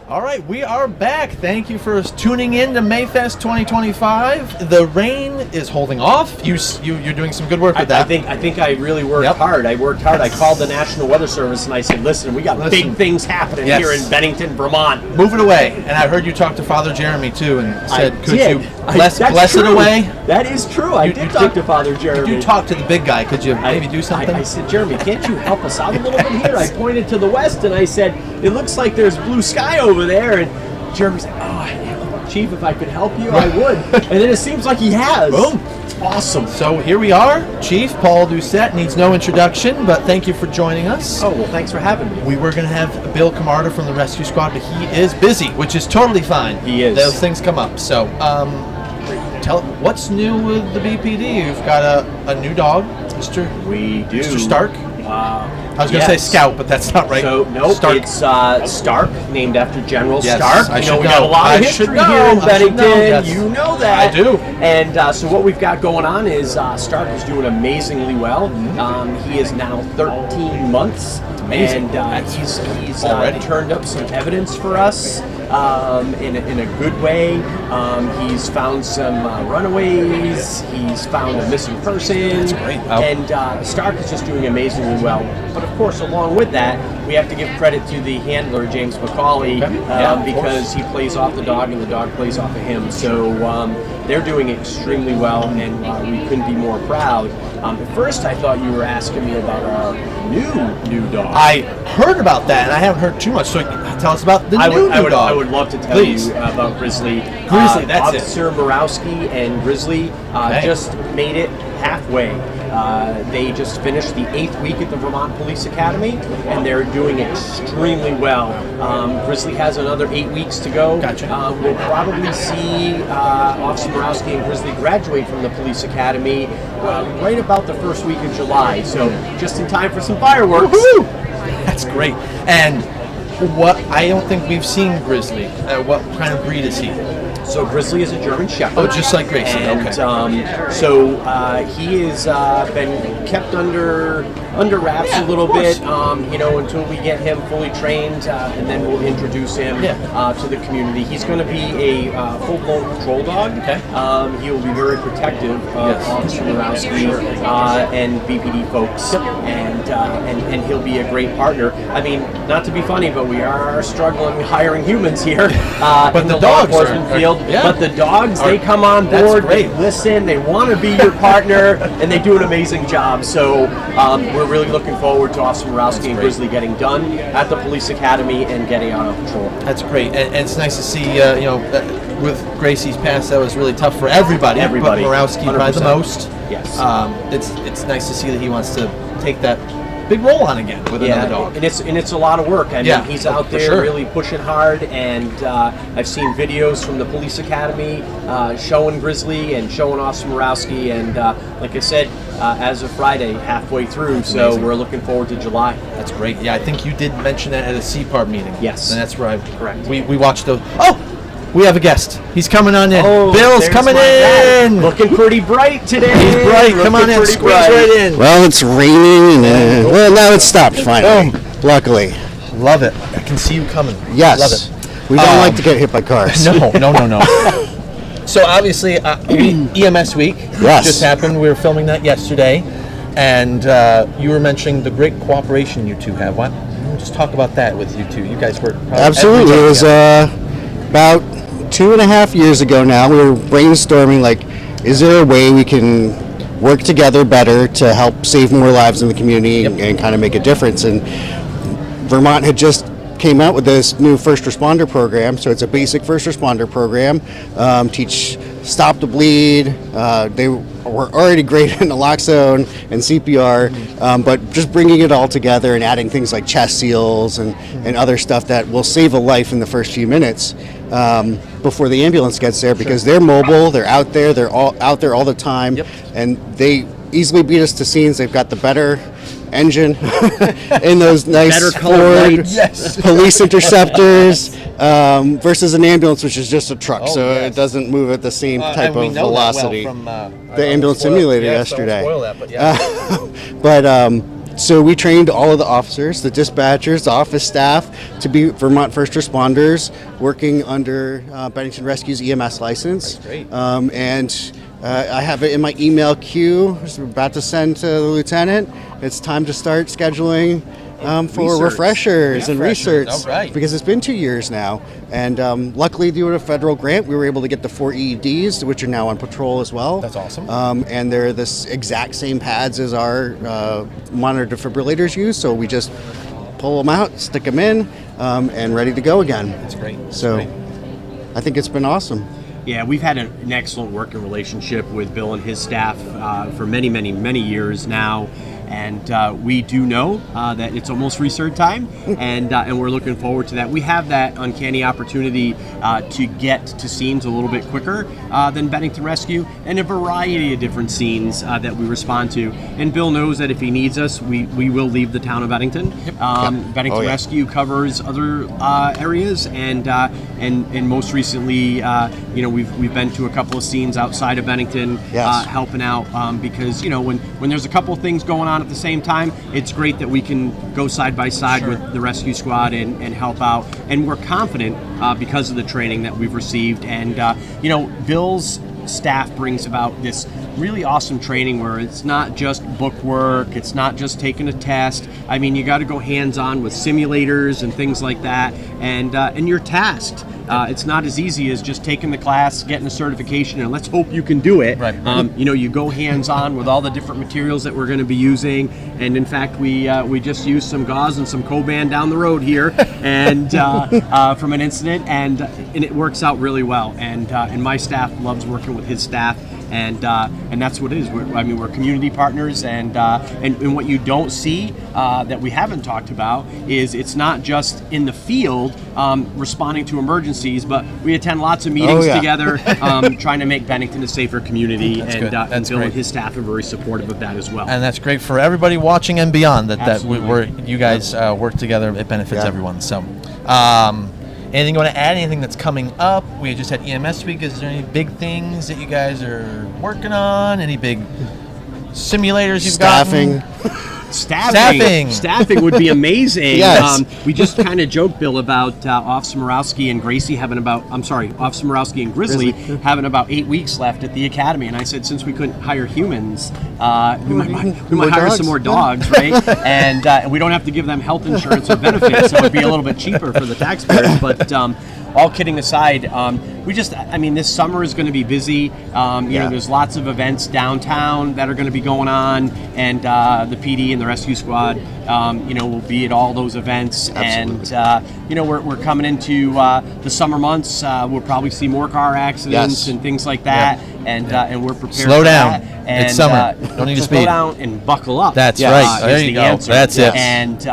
All right, we are back. Thank you for tuning in to Mayfest 2025. The rain is holding off. You're doing some good work with that. I think I really worked hard. I worked hard. I called the National Weather Service and I said, listen, we got big things happening here in Bennington, Vermont. Move it away. And I heard you talk to Father Jeremy too and said, could you bless true. it away? That is true. I did talk to Father Jeremy. You talk to the big guy. Could you maybe do something? I said, Jeremy, can't you help us out a little bit here? I pointed to the west and I said, it looks like there's blue sky over there. And Jeremy said, Chief, if I could help you, I would. And then it seems like he has. Boom. It's awesome. So here we are. Chief Paul Doucette needs no introduction, but thank you for joining us. Oh, well, thanks for having me. We were going to have Bill Camarda from the rescue squad, but he is busy, which is totally fine. He is. Those things come up. So tell what's new with the BPD? You've got a new dog, We do. Mr. Stark. I was going to say Scout, but that's not right. So, nope, Stark. it's Stark, named after General Yes, Stark. I You should know, we know. got a lot I of should history know. here in I should know, Bennington. yes. You know that. I do. And so what we've got going on is Stark is doing amazingly well. He is now 13 months. Amazing. And he's already turned up some evidence for us in a good way. He's found some runaways. He's found a missing person. That's great. And Stark is just doing amazingly well. But of course, along with that, we have to give credit to the handler, James McCauley, because he plays off the dog and the dog plays off of him. So they're doing extremely well, and we couldn't be more proud. At first, I thought you were asking me about our new dog. I heard about that, and I haven't heard too much. So tell us about the new dog. I would love to tell you about Grizzly. Grizzly, that's it. Officer Borowski and Grizzly just made it halfway. They just finished the 8th week at the Vermont Police Academy, and they're doing extremely well. Grizzly has another 8 weeks to go. Gotcha. We'll probably see Officer Borowski and Grizzly graduate from the Police Academy right about the first week of July. So just in time for some fireworks. Woo-hoo! That's great. And what I don't think we've seen Grizzly. What kind of breed is he? So Grizzly is a German Shepherd. Oh, just like Gracie. And, Okay. So he has been kept under wraps a little bit, until we get him fully trained, and then we'll introduce him to the community. He's going to be a full-blown patrol dog. Okay. He will be very protective of Officer Borowski and BPD folks, and he'll be a great partner. I mean, not to be funny, but we are struggling hiring humans here in the law enforcement field. Yeah. But the dogs, they come on board, they listen, they want to be your partner, and they do an amazing job. So we're really looking forward to Officer Borowski and Grizzly getting done at the police academy and getting out on patrol. That's great, and it's nice to see. With Gracie's pass, that was really tough for everybody. But Borowski by the most. Yes. It's nice to see that he wants to take that big role on again with another dog. And it's a lot of work. I mean, he's out there really pushing hard, and I've seen videos from the police academy showing Grizzly and showing Officer Borowski, and like I said, as of Friday, halfway through, so we're looking forward to July. That's great. Yeah, I think you did mention that at a CPARB meeting. Yes. And that's where Correct. We watched those. Oh! We have a guest. He's coming on in. Oh, Bill's coming in. Looking pretty bright today. He's bright. Come on in. Squeeze right in. Well, it's raining, and well, now it's stopped finally. Luckily. Love it. I can see you coming. Yes. Love it. We don't like to get hit by cars. No. So obviously, EMS Week just happened. We were filming that yesterday, and you were mentioning the great cooperation you two have. Why don't we just talk about that with you two? You guys work probably Absolutely. It was about 2.5 years ago now. We were brainstorming, like, is there a way we can work together better to help save more lives in the community and kind of make a difference? And Vermont had just came out with this new first responder program. So it's a basic first responder program. Teach stop the bleed. They were already great in naloxone and CPR, but just bringing it all together and adding things like chest seals and other stuff that will save a life in the first few minutes before the ambulance gets there, because they're mobile, they're out there, they're all out there all the time, and they easily beat us to scenes. They've got the better engine in those nice Ford police interceptors versus an ambulance, which is just a truck, it doesn't move at the same type of velocity. From, the ambulance simulator yesterday. Spoil that, but So we trained all of the officers, the dispatchers, the office staff to be Vermont first responders working under Bennington Rescue's EMS license. That's great. I have it in my email queue. We're about to send to the lieutenant. It's time to start scheduling for Research. refreshers and Refreshers, research. all right. Because it's been 2 years now. And luckily, due to a federal grant, we were able to get the 4 EEDs, which are now on patrol as well. That's awesome. And they're the exact same pads as our monitor defibrillators use. So we just pull them out, stick them in, and ready to go again. That's great. That's So great. I think it's been awesome. Yeah, we've had an excellent working relationship with Bill and his staff for many, many, many years now. And we do know that it's almost research time, and we're looking forward to that. We have that uncanny opportunity to get to scenes a little bit quicker than Bennington Rescue, and a variety of different scenes that we respond to. And Bill knows that if he needs us, we will leave the town of Bennington. Bennington Rescue covers other areas, and most recently, we've been to a couple of scenes outside of Bennington, helping out because when there's a couple of things going on at the same time, it's great that we can go side by side with the rescue squad and help out. And we're confident because of the training that we've received. And Bill's staff brings about this really awesome training where it's not just book work, it's not just taking a test. I mean, you got to go hands-on with simulators and things like that, and you're tasked. It's not as easy as just taking the class, getting a certification, and let's hope you can do it. Right. You go hands-on with all the different materials that we're going to be using, and in fact, we just used some gauze and some Coban down the road here, and from an incident, and it works out really well. And my staff loves working with his staff. And that's what it is. We're community partners, and what you don't see that we haven't talked about is it's not just in the field responding to emergencies, but we attend lots of meetings together, trying to make Bennington a safer community. That's and good. That's Bill great. and his staff are very supportive of that as well. And that's great for everybody watching and beyond. Absolutely. You guys work together. It benefits everyone. So, anything you want to add? Anything that's coming up? We just had EMS week. Is there any big things that you guys are working on? Any big simulators you've Staffing. gotten? Staffing would be amazing. Yes. We just kind of joked, Bill, about Officer Morowski and Officer Morowski and Grizzly having about 8 weeks left at the academy. And I said, since we couldn't hire humans, we might hire some more dogs, right? And we don't have to give them health insurance or benefits, so it would be a little bit cheaper for the taxpayers. But all kidding aside, this summer is going to be busy. There's lots of events downtown that are going to be going on, and the PD and the rescue squad, will be at all those events. Absolutely. And we're coming into the summer months. We'll probably see more car accidents and things like that. And we're prepared. Slow for down. that. And, It's summer. Don't need to slow speed. down and buckle up. That's right. There is you the go. answer. That's it. And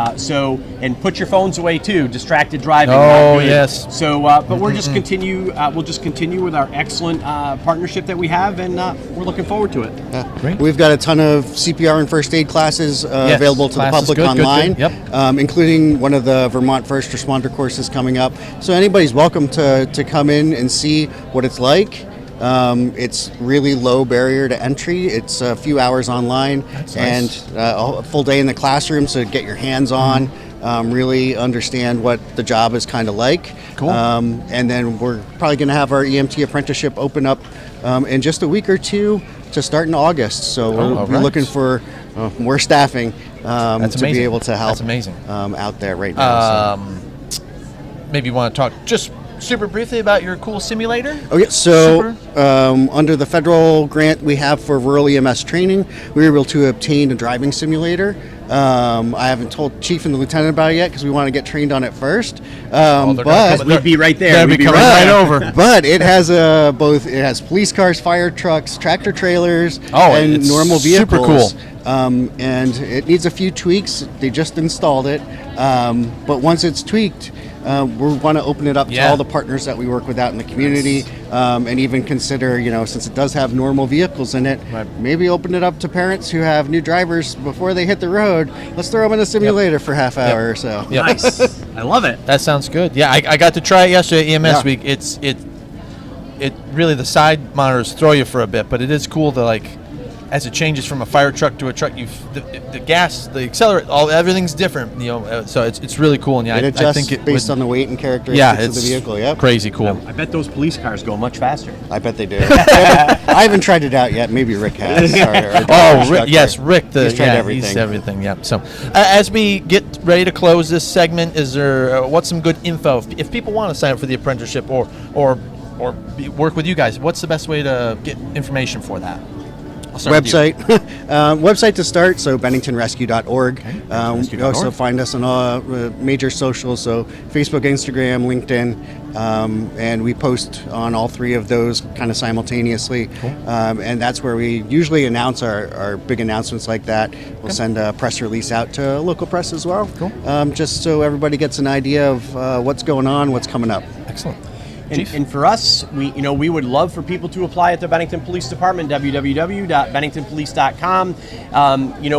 and put your phones away too. Distracted driving. Oh, not good. yes. So, but we're just continue. We'll just continue with our excellent partnership that we have, and we're looking forward to it. Great. We've got a ton of CPR and first aid classes available to the Classes, public good, online, good. Yep. Including one of the Vermont first responder courses coming up. So anybody's welcome to come in and see what it's like. It's really low barrier to entry. It's a few hours online. That's nice. And a full day in the classroom, so get your hands on, really understand what the job is kind of like. Cool. And then we're probably going to have our EMT apprenticeship open up in just a week or two to start in August. So all we're right. looking for more staffing to amazing. be able to help. That's amazing. Out there right now. Maybe you want to talk just super briefly about your cool simulator? Okay, so under the federal grant we have for rural EMS training, we were able to obtain a driving simulator. I haven't told Chief and the Lieutenant about it yet because we want to get trained on it first. But We'd be right there. They'll We'd be be coming right right there. over. But it has both. It has police cars, fire trucks, tractor trailers, and it's normal super vehicles. cool. And it needs a few tweaks. They just installed it, but once it's tweaked, we want to open it up to all the partners that we work with out in the community, and even consider, since it does have normal vehicles in it, maybe open it up to parents who have new drivers before they hit the road. Let's throw them in a simulator for half hour or so. Yep. Nice. I love it. That sounds good. Yeah, I got to try it yesterday at EMS Yeah. week. It really, the side monitors throw you for a bit, but it is cool to as it changes from a fire truck to a truck, the gas, the accelerator, everything's different. So it's really cool. And yeah, It I adjusts think based on the weight and characteristics yeah, of it's the vehicle. Yep. crazy cool. I bet those police cars go much faster. I bet they do. I haven't tried it out yet. Maybe Rick has. Yes, Rick. He's tried everything. He's everything. Yeah. So, as we get ready to close this segment, is there what's some good info if people want to sign up for the apprenticeship or work with you guys? What's the best way to get information for that? I'll start with you. Website. Website to start, so benningtonrescue.org. You also find us on all major socials, so Facebook, Instagram, LinkedIn, and we post on all three of those kind of simultaneously. Cool. And that's where we usually announce our big announcements like that. We'll send a press release out to local press as well, just so everybody gets an idea of what's going on, what's coming up. Excellent. And for us, we would love for people to apply at the Bennington Police Department, www.benningtonpolice.com.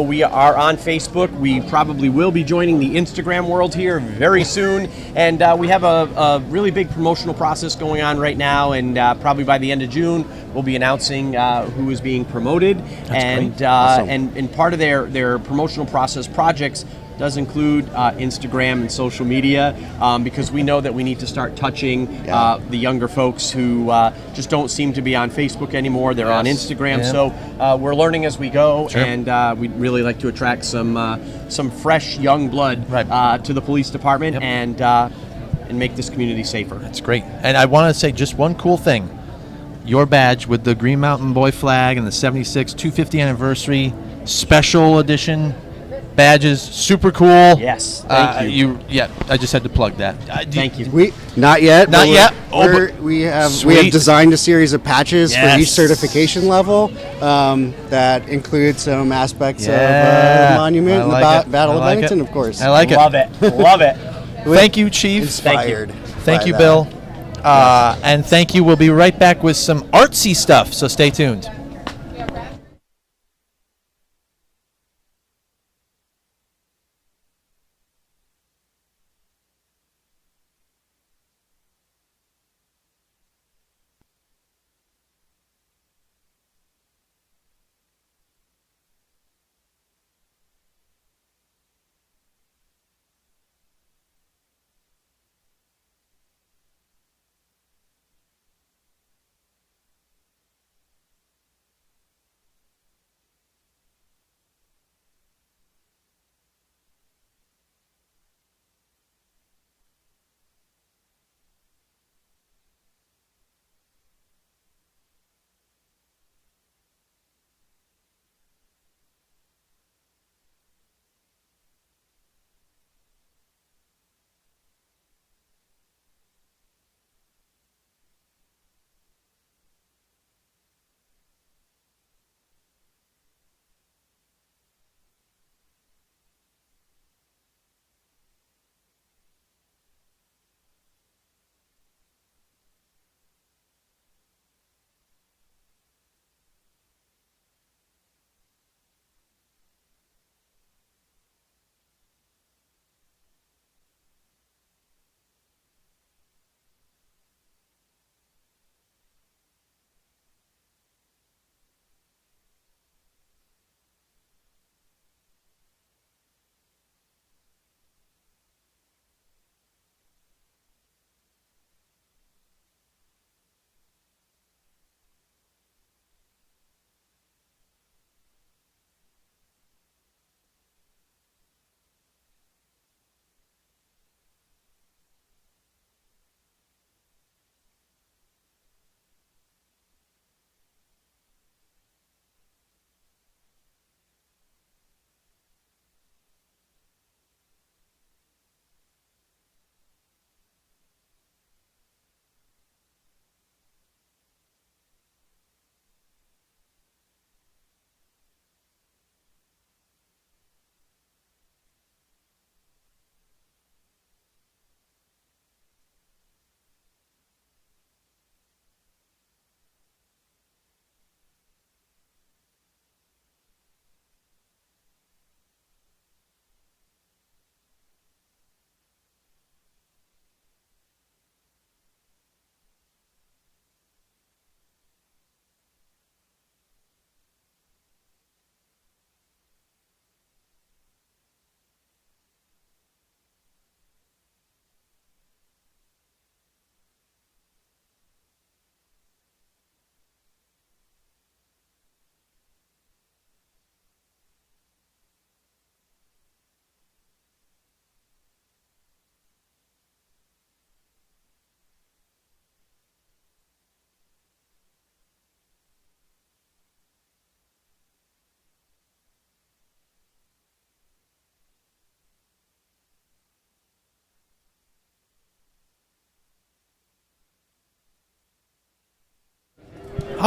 We are on Facebook. We probably will be joining the Instagram world here very soon. And we have a really big promotional process going on right now. And probably by the end of June, we'll be announcing who is being promoted. That's great. And part of their promotional process projects does include Instagram and social media, because we know that we need to start touching the younger folks who just don't seem to be on Facebook anymore. They're on Instagram, so we're learning as we go, and we'd really like to attract some fresh young blood to the police department and make this community safer. That's great. And I want to say just one cool thing. Your badge with the Green Mountain Boy flag and the 76 250 anniversary special edition badges, super cool. Yes, thank you. I just had to plug that. Thank you. We not yet. Not yet. We have Sweet. designed a series of patches for Yes. each certification level that include some aspects of Yeah. the monument I and like the it. Battle I of like Bennington, it. of course. I like Love it. Love it. Thank you, Chief. Inspired. Thank by you, that. Bill. And thank you. We'll be right back with some artsy stuff, so stay tuned.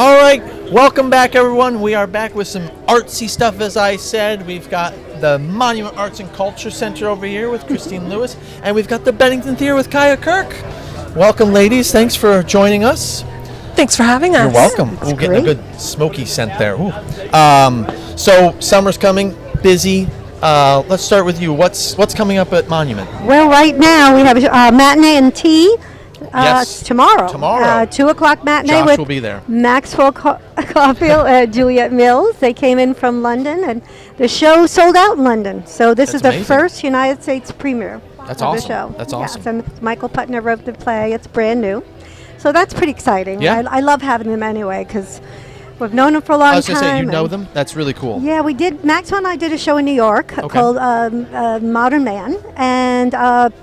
All right, welcome back, everyone. We are back with some artsy stuff, as I said. We've got the Monument Arts and Culture Center over here with Christine Lewis, and we've got the Bennington Theater with Kaya Kirk. Welcome, ladies. Thanks for joining us. Thanks for having us. You're welcome. We're getting a good smoky scent there. Ooh. So summer's coming, busy. Let's start with you. What's coming up at Monument? Well, right now we have a matinee and tea. Yes. Tomorrow. 2:00 matinee Josh with will be there. Maxwell Caulfield and Juliet Mills. They came in from London, and the show sold out in London. So this is the amazing. first United States premiere That's of awesome. the show. That's awesome. Yes, and Michael Putner wrote the play. It's brand new. So that's pretty exciting. Yeah. I love having them anyway because we've known them for a long time. I was going to say, you know and- them? That's really cool. Yeah, we did. Maxwell and I did a show in New York called Modern Man, and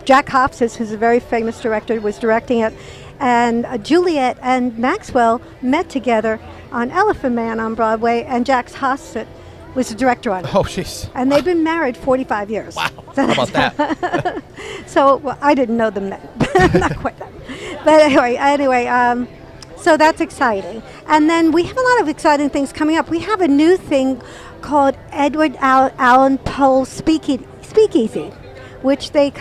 Jack Hofstas, who's a very famous director, was directing it. And Juliet and Maxwell met together on Elephant Man on Broadway, and Jack Hofstas was the director on it. Oh, jeez. And they've been married 45 years. Wow. How about that? So well, I didn't know them then. Not quite that. But anyway, so that's exciting. And then we have a lot of exciting things coming up. We have a new thing called Edward Allan Poe Speakeasy, which they've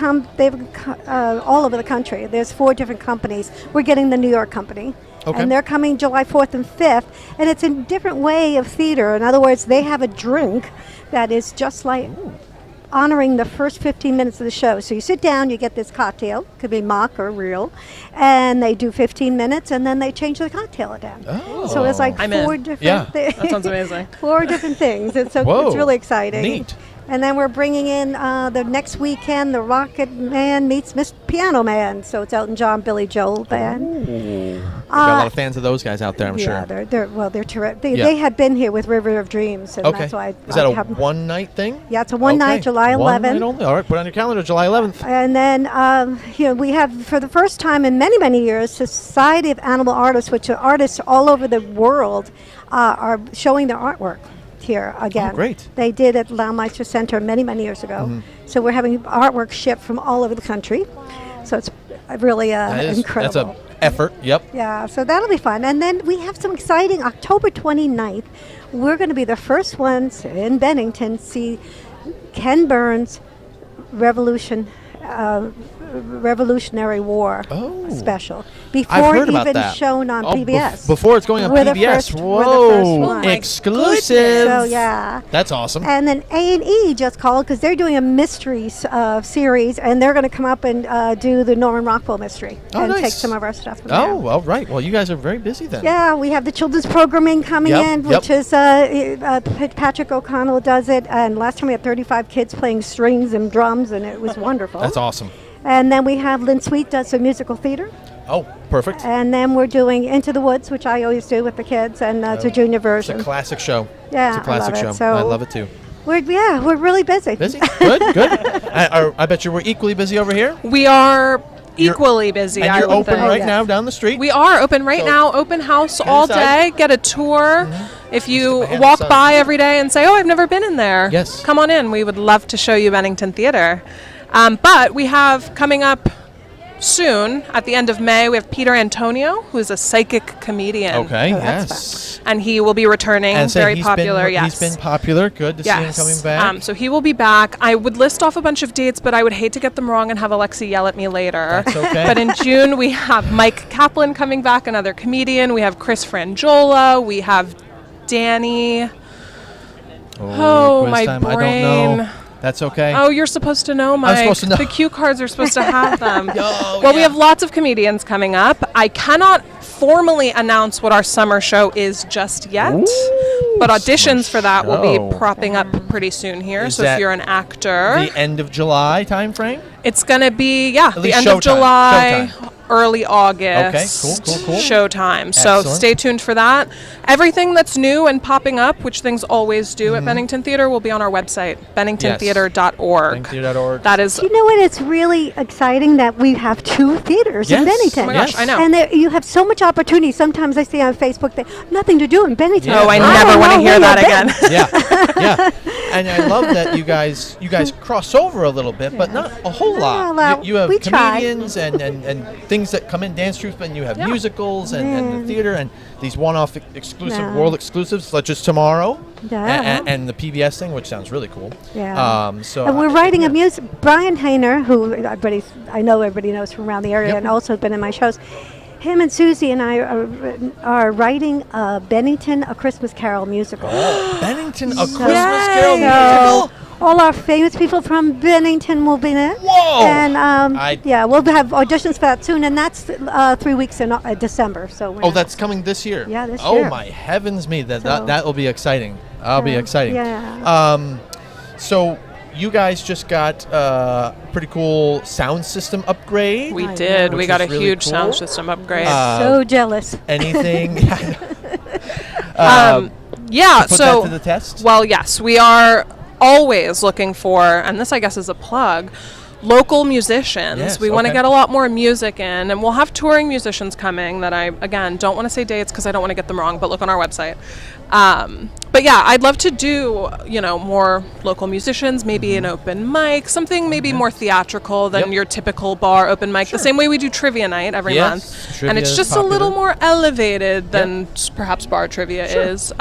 all over the country. There's 4 different companies. We're getting the New York company. Okay. And they're coming July 4th and 5th. And it's a different way of theater. In other words, they have a drink that is just like honoring the first 15 minutes of the show. So you sit down, you get this cocktail, could be mock or real, and they do 15 minutes, and then they change the cocktail again. Oh. So it's like I'm 4 in. different Yeah. things. That sounds amazing. 4 different things. And so Whoa. it's really exciting. Neat. And then we're bringing in the next weekend, the Rocket Man meets Miss Piano Man. So it's Elton John, Billy Joel band. Got a lot of fans of those guys out there, I'm Yeah, sure. they're terrific. They, Yeah. they had been here with River of Dreams, and Okay. that's why Is that I a have. one-night thing? Yeah, it's a one night, July One 11th. night only? All right, put it on your calendar, July 11th. And then, we have, for the first time in many, many years, Society of Animal Artists, which are artists all over the world, are showing their artwork here again. Oh, great. They did at Laumeister Center many, many years ago. So we're having artwork shipped from all over the country. So it's really incredible. That's an effort, yep. Yeah, so that'll be fun. And then we have some exciting, October 29th, we're going to be the first ones in Bennington to see Ken Burns' Revolutionary War special. I've Before heard even about that. shown on PBS. Before it's going on We're the PBS. first- Whoa, we're the first one. my exclusive. So yeah. That's awesome. And then A&E just called because they're doing a mystery series, and they're going to come up and do the Norman Rockwell mystery and take nice. some of our stuff from Oh, there. well, right. Well, you guys are very busy then. Yeah, we have the children's programming coming Yep, in, yep. which is Patrick O'Connell does it, and last time we had 35 kids playing strings and drums, and it was wonderful. That's awesome. And then we have Lynn Sweet does some musical theater, Oh, perfect. and then we're doing Into the Woods, which I always do with the kids, and it's a junior It's version. a classic show. Yeah, It's a classic I love show. it. So I love it too. we're really busy. Busy? Good, good. I bet you we're equally busy over here. We are equally busy. And I you're would open think. right yes. now down the street. We are open right So- now, open house all inside. day. Get a tour. If you my hand walk inside. by every day and say, "Oh, I've never been in there," Yes. come on in. We would love to show you Bennington Theater. But we have coming up soon at the end of May. We have Peter Antonio, who is a psychic comedian. Okay, that's yes. And he will be returning. And say very he's popular. Been, yes. He's been popular. Good to see him Yes. coming back. So he will be back. I would list off a bunch of dates, but I would hate to get them wrong and have Alexi yell at me later. That's okay. But in June, we have Mike Kaplan coming back, another comedian. We have Chris Frangiola. We have Danny. Oh, quiz my time. I don't brain. know. That's okay. Oh, you're supposed to know, Mike. supposed to know. The cue cards are supposed to have them. Oh, well, we yeah. have lots of comedians coming up. I cannot formally announce what our summer show is just yet, but auditions for that will show. be propping up pretty soon here. Is So that if you're an actor, The end of July time frame? it's going to be, the least end of showtime. July, Showtime. early August. cool. Showtime. So Excellent. stay tuned for that. Everything that's new and popping up, which things always do Mm-hmm. at Bennington Theater, will be on our website, benningtontheater.org. Benningtontheater.org. That is, You know what? It's really exciting that we have 2 theaters in Yes. Bennington. Oh my gosh, I know. And you have so much opportunity. Sometimes I see on Facebook that nothing to do in Bennington. Yeah. oh, I I never don't want to know hear where that you've again. Yeah, yeah. and I love that you guys cross over a little bit, but not a whole lot. well, You have we try. comedians and things that come in dance troupes, and you have musicals and the theater and these one-off exclusive Yeah. world exclusives, such as tomorrow. Yeah. And the PBS thing, which sounds really cool. Yeah. So And we're writing a music. Brian Hayner, who I know everybody knows from around the area, Yep. and also been in my shows. Him and Susie and I are writing a Bennington A Christmas Carol musical. Bennington, a Christmas Yay! Carol musical. All our famous people from Bennington will be in it. Whoa! And I- we'll have auditions for that soon, and that's 3 weeks in December. So we're Oh, that's coming this year. Yeah, this Oh year. my heavens me! That So- that will be exciting. That'll be exciting. Yeah. So you guys just got a pretty cool sound system upgrade. We did. We Which got a is really huge cool. sound system upgrade. So jealous. Anything? Yeah, put so that to the test? Well, yes, we are always looking for, and this I guess is a plug, local musicians. Yes, We want to okay. get a lot more music in, and we'll have touring musicians coming that I, again, don't want to say dates because I don't want to get them wrong, but look on our website. But yeah, I'd love to do, more local musicians, maybe an open mic, something maybe more theatrical than Mm-hmm. Yep. your typical bar open mic, the same way we do trivia night every Yes, month. trivia And it's is just a little popular. more elevated than perhaps bar trivia is.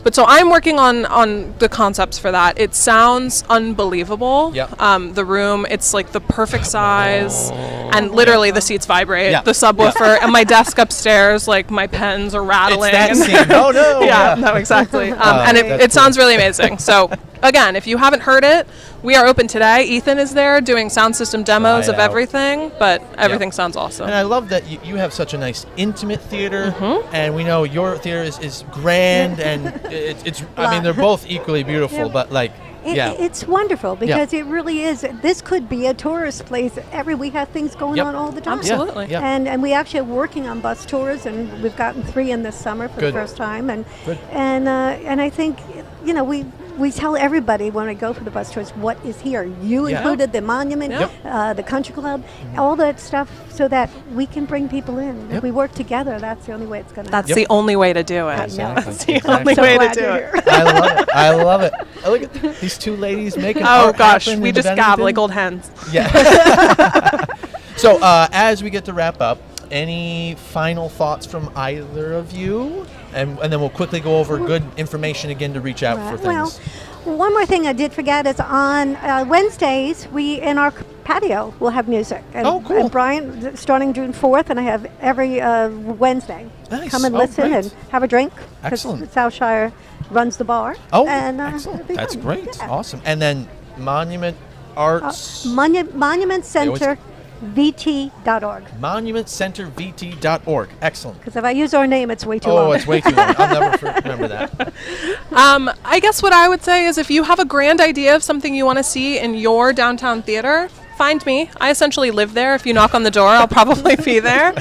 But so I'm working on the concepts for that. It sounds unbelievable. Yep. The room, it's like the perfect size, and literally the seats vibrate. Yeah. The subwoofer and my desk upstairs, like my pens are rattling. It's that and- scene. Oh no! yeah, no, exactly. And that's it sounds really amazing. So again, if you haven't heard it, we are open today. Ethan is there doing sound system demos Try of it out. everything, but everything sounds awesome. And I love that you have such a nice intimate theater, Mm-hmm. and we know your theater is grand, and it's. I mean, they're both equally beautiful, Yeah. but like, yeah. It's wonderful because it really is. This could be a tourist place. We have things going Yep. on all the time. Absolutely. Yeah. And we actually are working on bus tours, and we've gotten 3 in this summer for Good. the first time. And Good. and I think we tell everybody when we go for the bus tours what is here. You Yeah. included the monument, Yep. the country club, all that stuff, so that we can bring people in. Yep. If we work together, that's the only way it's going to That's happen. the only way to do it. Exactly. That's the Exactly. only So way to glad do you're it. here. I love it. I love it. Oh, look at these two ladies making Oh art gosh, happen we in just gab Bennington. like old hens. Yeah. So as we get to wrap up, any final thoughts from either of you? And then we'll quickly go over good information again to reach out for things. Well, one more thing I did forget is on Wednesdays, we in our patio will have music. And, Oh, cool. And Brian, starting June 4th, and I have every Wednesday. Nice. Come and Oh, listen great. and have a drink. 'cause Excellent. Southshire runs the bar. Oh, and, excellent. it'll be That's fun. great. Yeah. Awesome. And then Monument Arts. Monument Center VT.org. MonumentCenterVT.org. Excellent. Because if I use our name, it's way too Oh, long. it's way too long. I'll never remember that. I guess what I would say is if you have a grand idea of something you want to see in your downtown theater, find me. I essentially live there. If you knock on the door, I'll probably be there.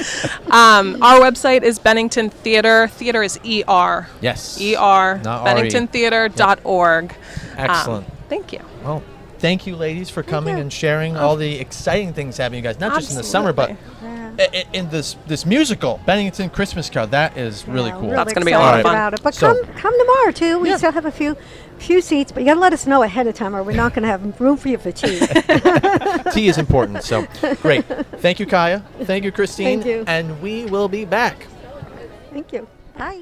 Our website is Bennington Theater. Theater is ER. Yes. ER. Not RE. BenningtonTheater.org. Excellent. Thank you. Well, thank you, ladies, for coming and sharing all the exciting things happening, you guys. Not just in the summer, but in this musical, Bennington Christmas Carol. That is really cool. That's gonna be a lot of excited fun. about it. But So- come tomorrow too. We Yeah. still have a few seats, but you got to let us know ahead of time, or we're not going to have room for you for tea. Tea is important. So great. Thank you, Kaya. Thank you, Christine. Thank you. And we will be back. Thank you. Bye.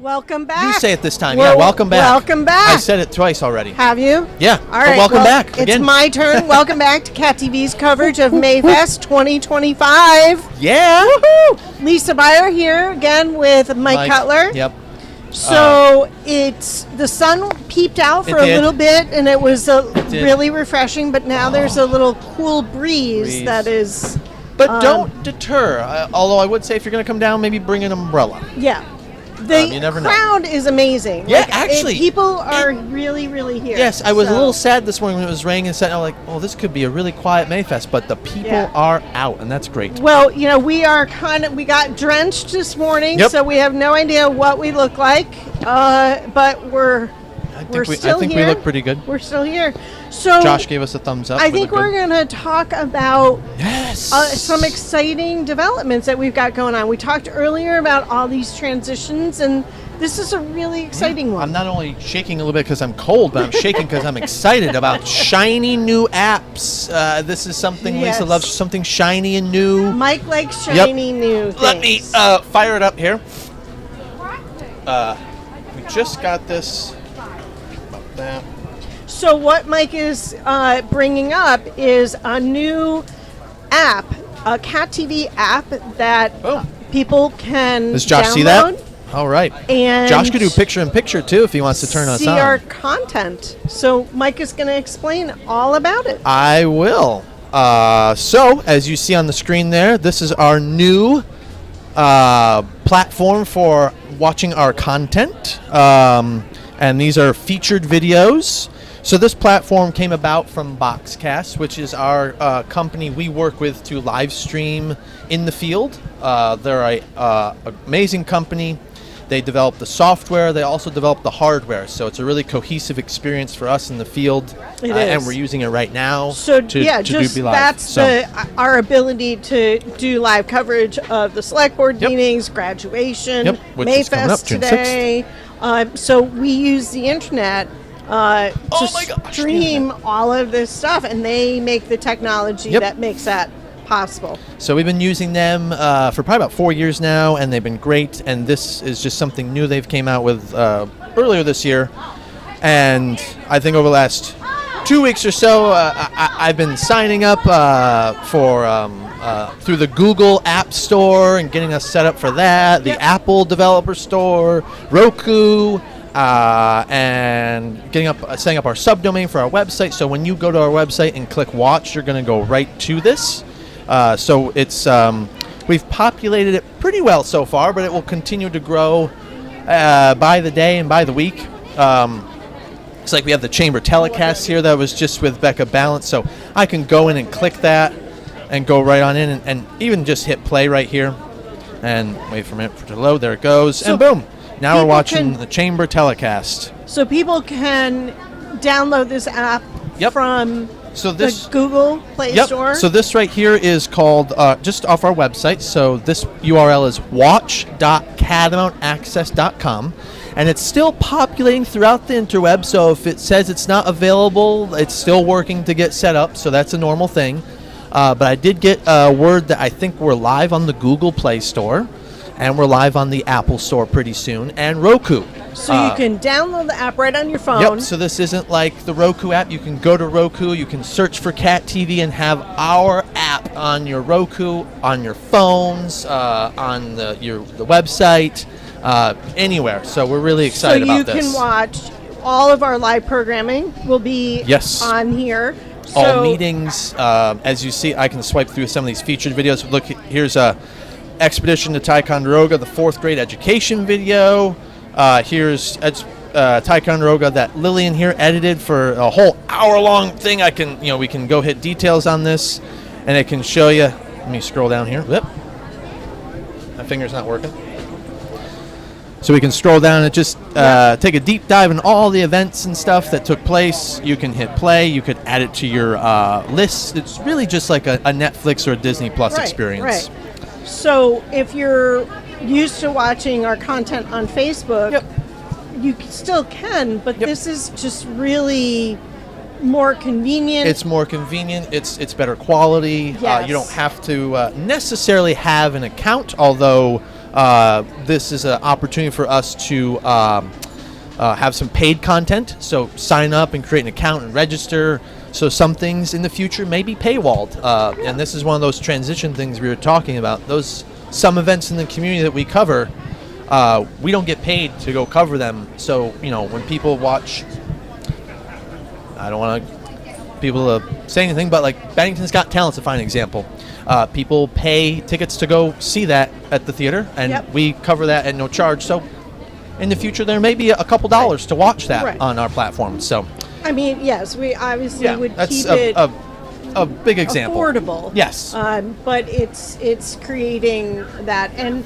Welcome back. You say it this time. Well, yeah, welcome back. Welcome back. I said it twice already. Have you? Yeah. All right. Welcome well, back. It's Again. my turn. Welcome back to Cat TV's coverage of Mayfest 2025. Yeah. Woohoo! Lisa Beyer here again with Mike Cutler. Yep. So it's the sun peeped out for It a did. little bit, and it was did. really refreshing. But now there's a little cool breeze that is. But don't deter. Although I would say if you're going to come down, maybe bring an umbrella. Yeah. The you never know. crowd is amazing. Yeah, actually, people are really, really here. Yes, I was a So- little sad this morning when it was raining and said, I'm like, oh, this could be a really quiet Mayfest, but the people are out, and that's great. Well, we are we got drenched this morning, Yep. so we have no idea what we look like, but we're still I think here. we look pretty good. We're still here. So Josh gave us a thumbs up. I We think look we're good. going to talk about Yes. some exciting developments that we've got going on. We talked earlier about all these transitions, and this is a really exciting one. I'm not only shaking a little bit because I'm cold, but I'm shaking because I'm excited about shiny new apps. This is something Lisa Yes. loves, something shiny and new. Mike likes shiny new things. Let me fire it up here. We just got this. About that. So what Mike is bringing up is a new app, a Cat TV app that people can Does Josh download see that? All right. and Josh could do picture-in-picture too if he wants to turn us see on. our content. So Mike is going to explain all about it. I will. So, as you see on the screen there, this is our new platform for watching our content. And these are featured videos. So this platform came about from Boxcast, which is our company we work with to live stream in the field. They're a amazing company. They develop the software. They also develop the hardware. So it's a really cohesive experience for us in the field. It And is. we're using it right now So to just be live. that's So- our ability to do live coverage of the select board meetings, graduation, Yep, which is coming up Mayfest June 6th. today. So we use the internet to my gosh, stream all of this stuff, and they make the technology Yep. that makes that possible. So we've been using them for probably about 4 years now, and they've been great. And this is just something new they've came out with earlier this year. And I think over the last 2 weeks or so, I've been signing up through the Google App Store and getting us set up for that, the Apple Developer Store, Roku, and setting up our subdomain for our website. So when you go to our website and click watch, you're going to go right to this. So it's we've populated it pretty well so far, but it will continue to grow by the day and by the week. It's like we have the chamber telecast here that was just with Becca Balance, so I can go in and click that and go right on in and even just hit play right here and wait for a minute for it to load. There it goes, So and boom! Now we're people watching can- the chamber telecast. So people can download this app from So this the Google Play Store. So this right here is called, just off our website, so this URL is watch.catamountaccess.com, and it's still populating throughout the interweb, so if it says it's not available, it's still working to get set up, so that's a normal thing. But I did get word that I think we're live on the Google Play Store, and we're live on the Apple Store pretty soon, and Roku. So you can download the app right on your phone. Yep, so this isn't like the Roku app. You can go to Roku, you can search for Cat TV and have our app on your Roku, on your phones, on the website, anywhere. So we're really excited about this. So you can watch all of our live programming will be Yes. on here. All So meetings, as you see, I can swipe through some of these featured videos. Look, here's a Expedition to Ticonderoga, the 4th grade education video. Here's Ticonderoga that Lillian here edited for a whole hour-long thing. We can go hit details on this, and it can show you. Let me scroll down here. Whoop. My finger's not working. So we can scroll down and just take a deep dive in all the events and stuff that took place. You can hit play. You could add it to your list. It's really just like a Netflix or a Disney Plus experience. Right. So if you're used to watching our content on Facebook, you still can, but this is just really more convenient. It's more convenient. It's better quality. Yes. You don't have to necessarily have an account, although This is an opportunity for us to have some paid content. So sign up and create an account and register. So some things in the future may be paywalled. And this is one of those transition things we were talking about. Some events in the community that we cover, we don't get paid to go cover them. So, when people watch, I don't want people to say anything, but like Bennington's Got Talent's a fine example. People pay tickets to go see that at the theater, and we cover that at no charge. So in the future, there may be a couple dollars to watch that on our platform. So, I mean, yes, we obviously would that's keep it a big example. affordable. Yes. But it's creating that, and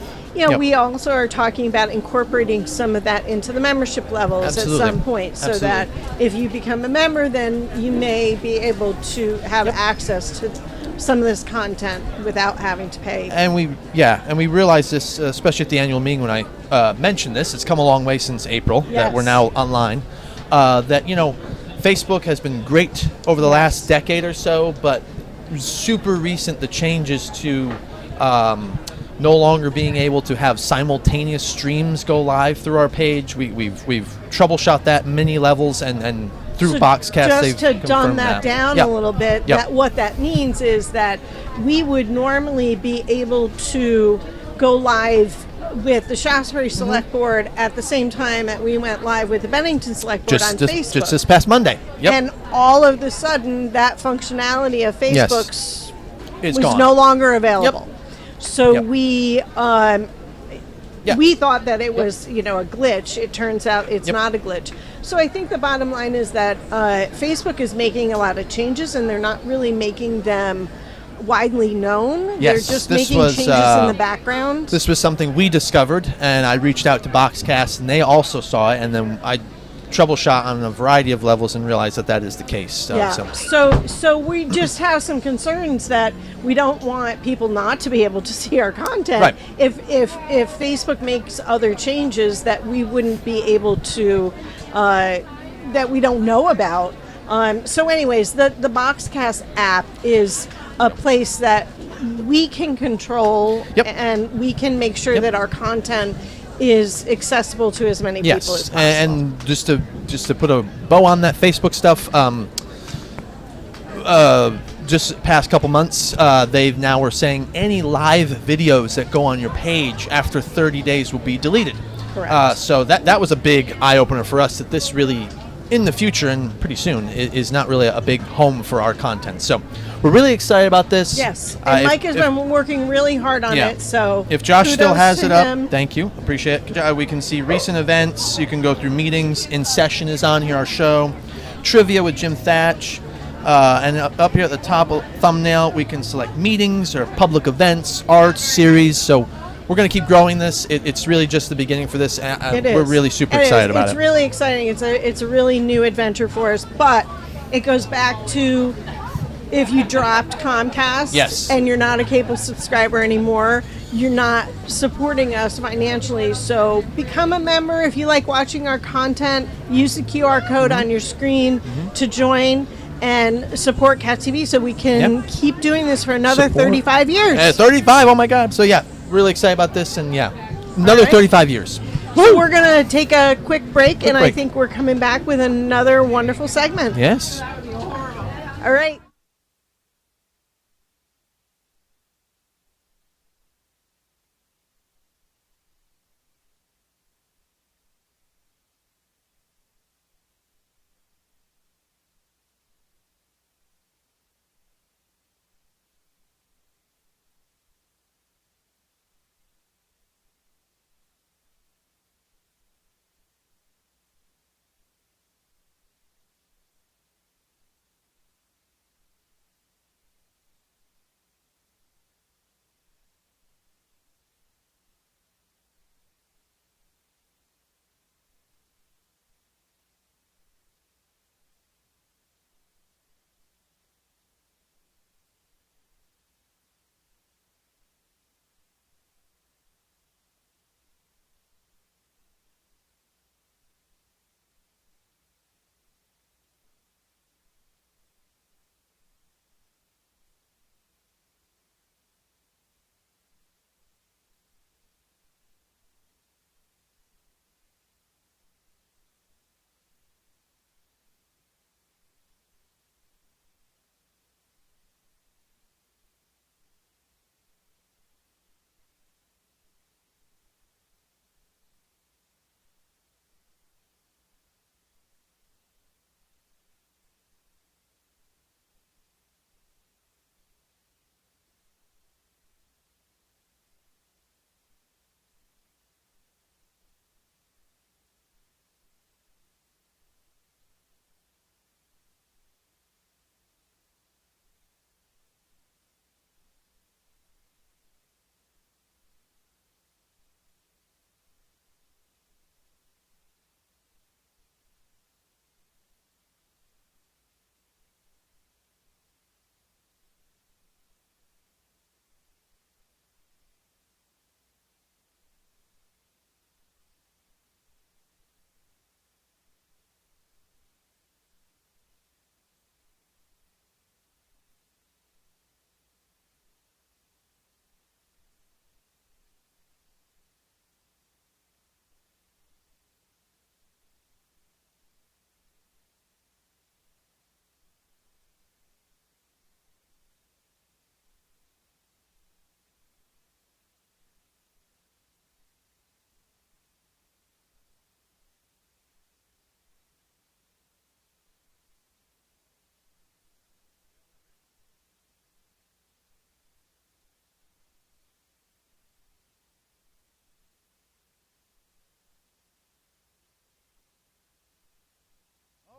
we also are talking about incorporating some of that into the membership levels at some point, so that if you become a member, then you may be able to have access to some of this content without having to pay. And we realize this, especially at the annual meeting when I mentioned this. It's come a long way since April that we're now online. That Facebook has been great over the last decade or so, but super recent the changes to no longer being able to have simultaneous streams go live through our page. We've troubleshot that many levels and through Boxcast they've just to dumb that down a little bit. Yep. That what that means is that we would normally be able to go live with the Shaftesbury Select Board at the same time that we went live with the Bennington Select Board on Facebook. Just this past Monday. Yep. And all of a sudden, that functionality of Facebook's was gone. no longer available. So we thought that it was a glitch. It turns out it's not a glitch. So I think the bottom line is that Facebook is making a lot of changes, and they're not really making them widely known. Yes, they're just this making was, changes in the background. This was something we discovered, and I reached out to Boxcast, and they also saw it, and then I troubleshot on a variety of levels and realized that is the case. So we just have some concerns that we don't want people not to be able to see our content. Right. If Facebook makes other changes that we wouldn't be able to, that we don't know about. So anyways, the Boxcast app is a place that we can control and we can make sure that our content is accessible to as many people as possible. And just to put a bow on that Facebook stuff, just past couple months, they've now were saying any live videos that go on your page after 30 days will be deleted. Correct. So that was a big eye opener for us, that this really, in the future and pretty soon, is not really a big home for our content. So we're really excited about this. Yes, and Mike has been working really hard on it. So if Josh still has it up, him. thank you, appreciate it. We can see recent events. You can go through meetings. In Session is on here, our show. Trivia with Jim Thatch. And up here at the top thumbnail, we can select meetings or public events, arts, series. So we're going to keep growing this. It's really just the beginning for this. We're really super excited about it. It's really exciting. It's a really new adventure for us. But it goes back to, if you dropped Comcast and you're not a cable subscriber anymore, you're not supporting us financially. So become a member. If you like watching our content, use the QR code on your screen to join and support Cat TV so we can keep doing this for another 35 years. 35, oh my God. So really excited about this, and another 35 years. So we're going to take a quick break, I think we're coming back with another wonderful segment. Yes. All right.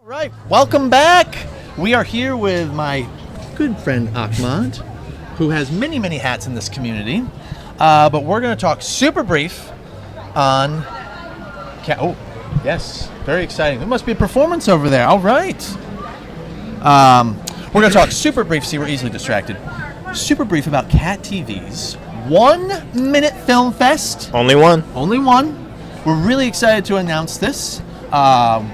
Right, welcome back. We are here with my good friend Ahmad, who has many, many hats in this community. But we're going to talk super brief on... Oh, yes, very exciting. There must be a performance over there. All right. We're going to talk super brief. See, we're easily distracted. Super brief about Cat TV's 1 Minute Film Fest. Only one. Only one. We're really excited to announce this.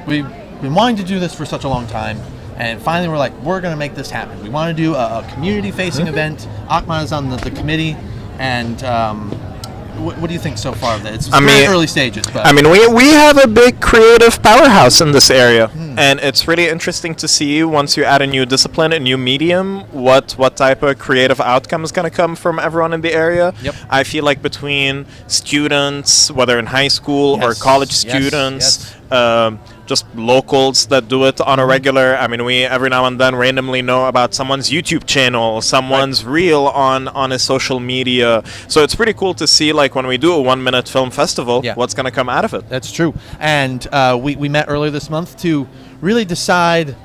We've been wanting to do this for such a long time, and finally we're like, we're going to make this happen. We want to do a community-facing event. Ahmad is on the committee, and what do you think so far of that? It's very early stages. But I mean, we have a big creative powerhouse in this area, and it's really interesting to see once you add a new discipline, a new medium, what type of creative outcome is going to come from everyone in the area. Yep. I feel like between students, whether in high school or college students, just locals that do it on a regular. I mean, we every now and then randomly know about someone's YouTube channel, someone's reel on a social media. So it's pretty cool to see, like, when we do a 1 minute film festival, what's going to come out of it. That's true. And we met earlier this month to really decide.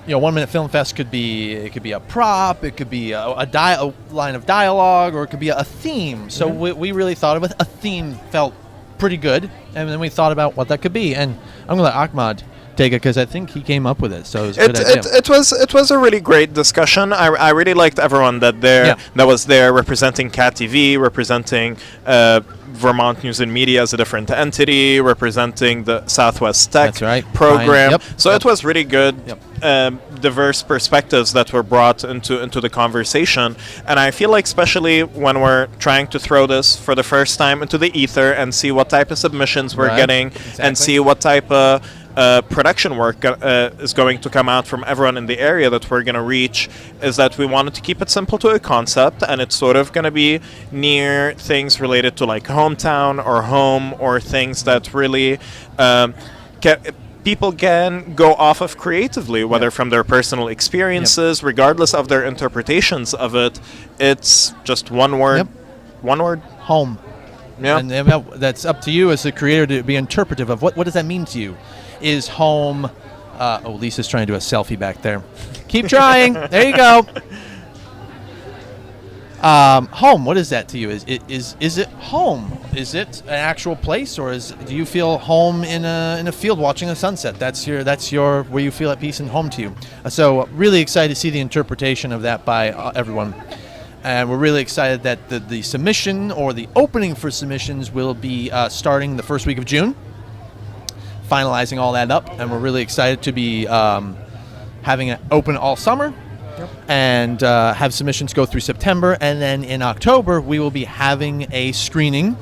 1 Minute Film Fest could be a prop, it could be a line of dialogue, or it could be a theme. So we really thought of it. A theme felt pretty good, and then we thought about what that could be. And I'm going to let Ahmad take it because I think he came up with it. So it was a good idea. It was a really great discussion. I really liked everyone that was there representing Cat TV, representing Vermont News and Media as a different entity, representing the Southwest Tech program. So it was really good. Diverse perspectives that were brought into the conversation, and I feel like especially when we're trying to throw this for the first time into the ether and see what type of submissions we're getting and see what type of production work is going to come out from everyone in the area that we're going to reach, is that we wanted to keep it simple to a concept, and it's sort of going to be near things related to like hometown or home, or things that really people can go off of creatively, whether from their personal experiences, regardless of their interpretations of it. It's just one word. One word. Home. Yeah. And that's up to you as the creator to be interpretive of what does that mean to you. Is home... Lisa's trying to do a selfie back there. Keep trying. There you go. Home, what is that to you? Is it home? Is it an actual place, or do you feel home in a field watching a sunset? That's your where you feel at peace and home to you. So really excited to see the interpretation of that by everyone, and we're really excited that the submission or the opening for submissions will be starting the first week of June. Finalizing all that up, and we're really excited to be having it open all summer. And have submissions go through September, and then in October we will be having a screening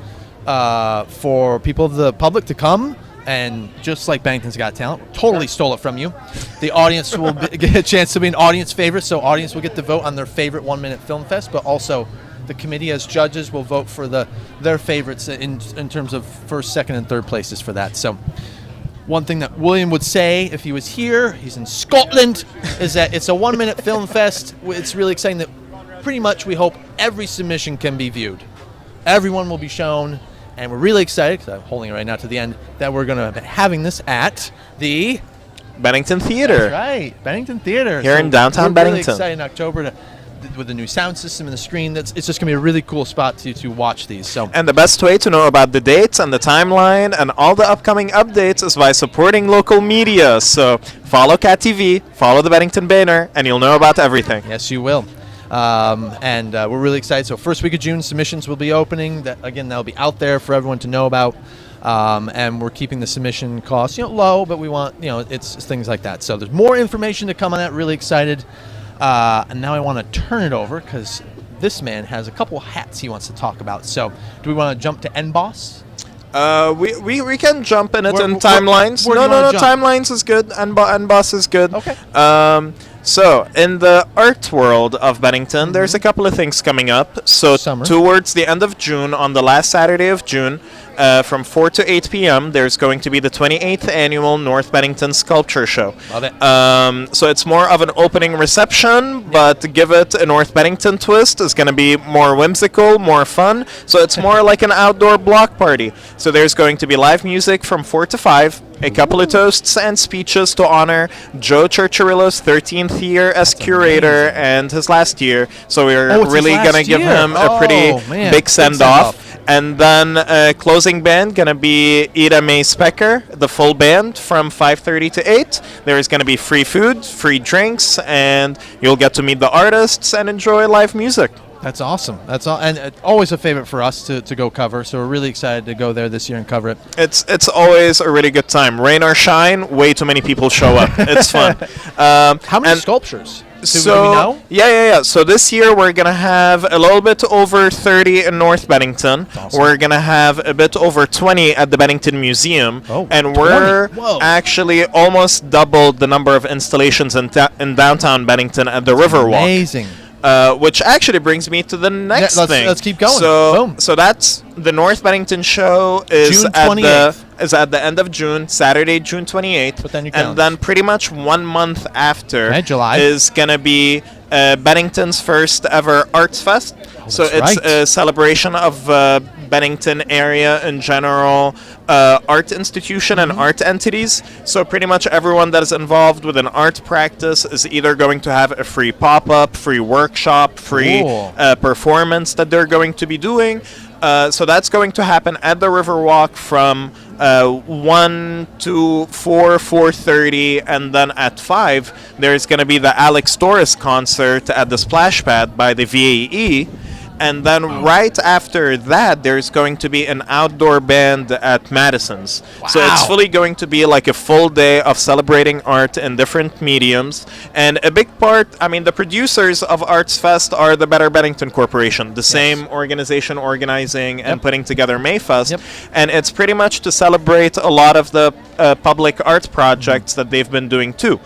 for people of the public to come, and just like Bennington's Got Talent, totally stole it from you. The audience will get a chance to be an audience favorite, so audience will get to vote on their favorite 1 Minute Film Fest, but also the committee as judges will vote for their favorites in terms of first, second, and third places for that. So one thing that William would say if he was here, he's in Scotland, is that it's a 1 Minute Film Fest. It's really exciting that pretty much we hope every submission can be viewed. Everyone will be shown, and we're really excited, because I'm holding it right now to the end, that we're going to be having this at the... Bennington Theater. That's right, Bennington Theater. Here in downtown Bennington. We're really excited in October with the new sound system and the screen. It's just going to be a really cool spot to watch these. So. And the best way to know about the dates and the timeline and all the upcoming updates is by supporting local media. So follow Cat TV, follow the Bennington Banner, and you'll know about everything. Yes, you will. And we're really excited. So first week of June, submissions will be opening. That'll be out there for everyone to know about. And we're keeping the submission costs low, but we want it's things like that. So there's more information to come on that. Really excited. And now I want to turn it over because this man has a couple hats he wants to talk about. So do we want to jump to NBOSS? We can jump in timelines. No, timelines is good. NBOSS is good. Okay. So in the art world of Bennington, there's a couple of things coming up. So Summer. Towards the end of June, on the last Saturday of June, From 4 to 8 p.m., there's going to be the 28th annual North Bennington Sculpture Show. Love it. So it's more of an opening reception, but to give it a North Bennington twist, it's going to be more whimsical, more fun. So it's more like an outdoor block party. So there's going to be live music from 4 to 5, a couple of toasts and speeches to honor Joe Churchirillo's 13th year as curator and his last year. So we're Oh, it's his really last going to give year. him a pretty Oh, man. big Big send-off. send-off. And then closing band gonna be Ida May Specker, the full band from 5:30 to 8. There is gonna be free food, free drinks, and you'll get to meet the artists and enjoy live music. That's awesome. That's all, and always a favorite for us to go cover. So we're really excited to go there this year and cover it. It's always a really good time. Rain or shine, way too many people show up. It's fun. How many and- sculptures? Do So we know? yeah. So this year we're gonna have a little bit over 30 in North Bennington. Awesome. We're gonna have a bit over 20 at the Bennington Museum, Oh, and 20. we're Whoa. actually almost doubled the number of installations in downtown Bennington at the Riverwalk. Amazing. Which actually brings me to the next let's- thing. let's keep going. So, Boom. so that's the North Bennington show is June at 28th. the end of June, Saturday, June 28th. Put that in your and calendars. then pretty much 1 month after Okay, July. is gonna be Bennington's first ever Arts Fest. So that's it's right. a celebration of Bennington area in general, art institution and art entities. So pretty much everyone that is involved with an art practice is either going to have a free pop-up, free workshop, free Cool. performance that they're going to be doing. So that's going to happen at the Riverwalk from 1 to 4:30, and then at 5 there's going to be the Alex Torres concert at the Splash Pad by the VAE. And then right after that, there's going to be an outdoor band at Madison's. So it's Wow. fully going to be like a full day of celebrating art in different mediums. And a big part, I mean, the producers of Arts Fest are the Better Bennington Corporation, the same organization organizing and putting together Mayfest. Yep. And it's pretty much to celebrate a lot of the public art projects that they've been doing too.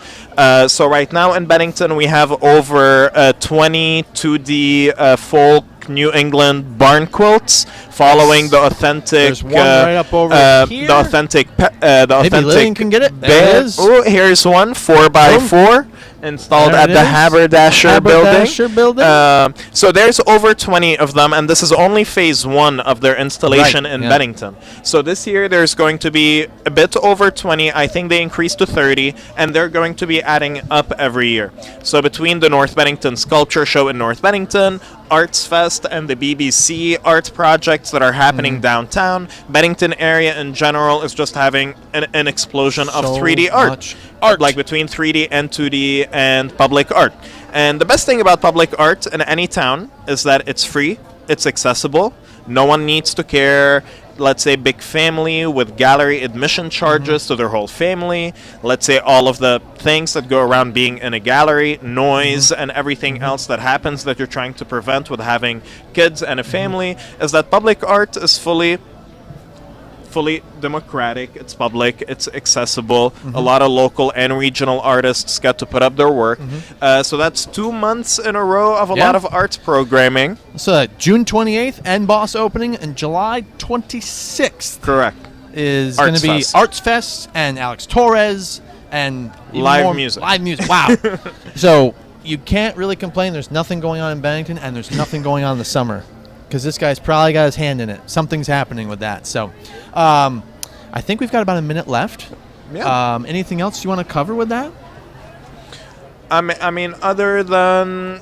So right now in Bennington, we have over 20 2D folk New England barn quilts, following the authentic. There's one right up over here. The authentic. The Maybe authentic. Lillian can get it. There it band. is. Oh, here's one 4x4 installed There at it the is. Haberdasher building. Haberdasher building. So there's over 20 of them, and this is only phase 1 of their installation Right, in yeah. Bennington. So this year there's going to be a bit over 20. I think they increased to 30, and they're going to be adding up every year. So between the North Bennington Sculpture Show in North Bennington, Arts Fest, and the BBC art projects that are happening Mm-hmm. downtown, Bennington area in general is just having an explosion of So 3D art. much art. Like between 3D and 2D and public art. And the best thing about public art in any town is that it's free, it's accessible, no one needs to care. Let's say big family with gallery admission charges to their whole family. Let's say all of the things that go around being in a gallery, noise and everything else that happens that you're trying to prevent with having kids and a family, is that public art is fully democratic, it's public, it's accessible. A lot of local and regional artists get to put up their work. So that's 2 months in a row of a Yeah. lot of arts programming. So June 28th, and Boss opening, and July 26th Correct. is going Arts to be Fest. Arts Fest and Alex Torres and even Live more music. Live music. Wow. So you can't really complain. There's nothing going on in Bennington, and there's nothing going on in the summer, because this guy's probably got his hand in it. Something's happening with that. So I think we've got about a minute left. Yeah. Anything else you want to cover with that? I mean, other than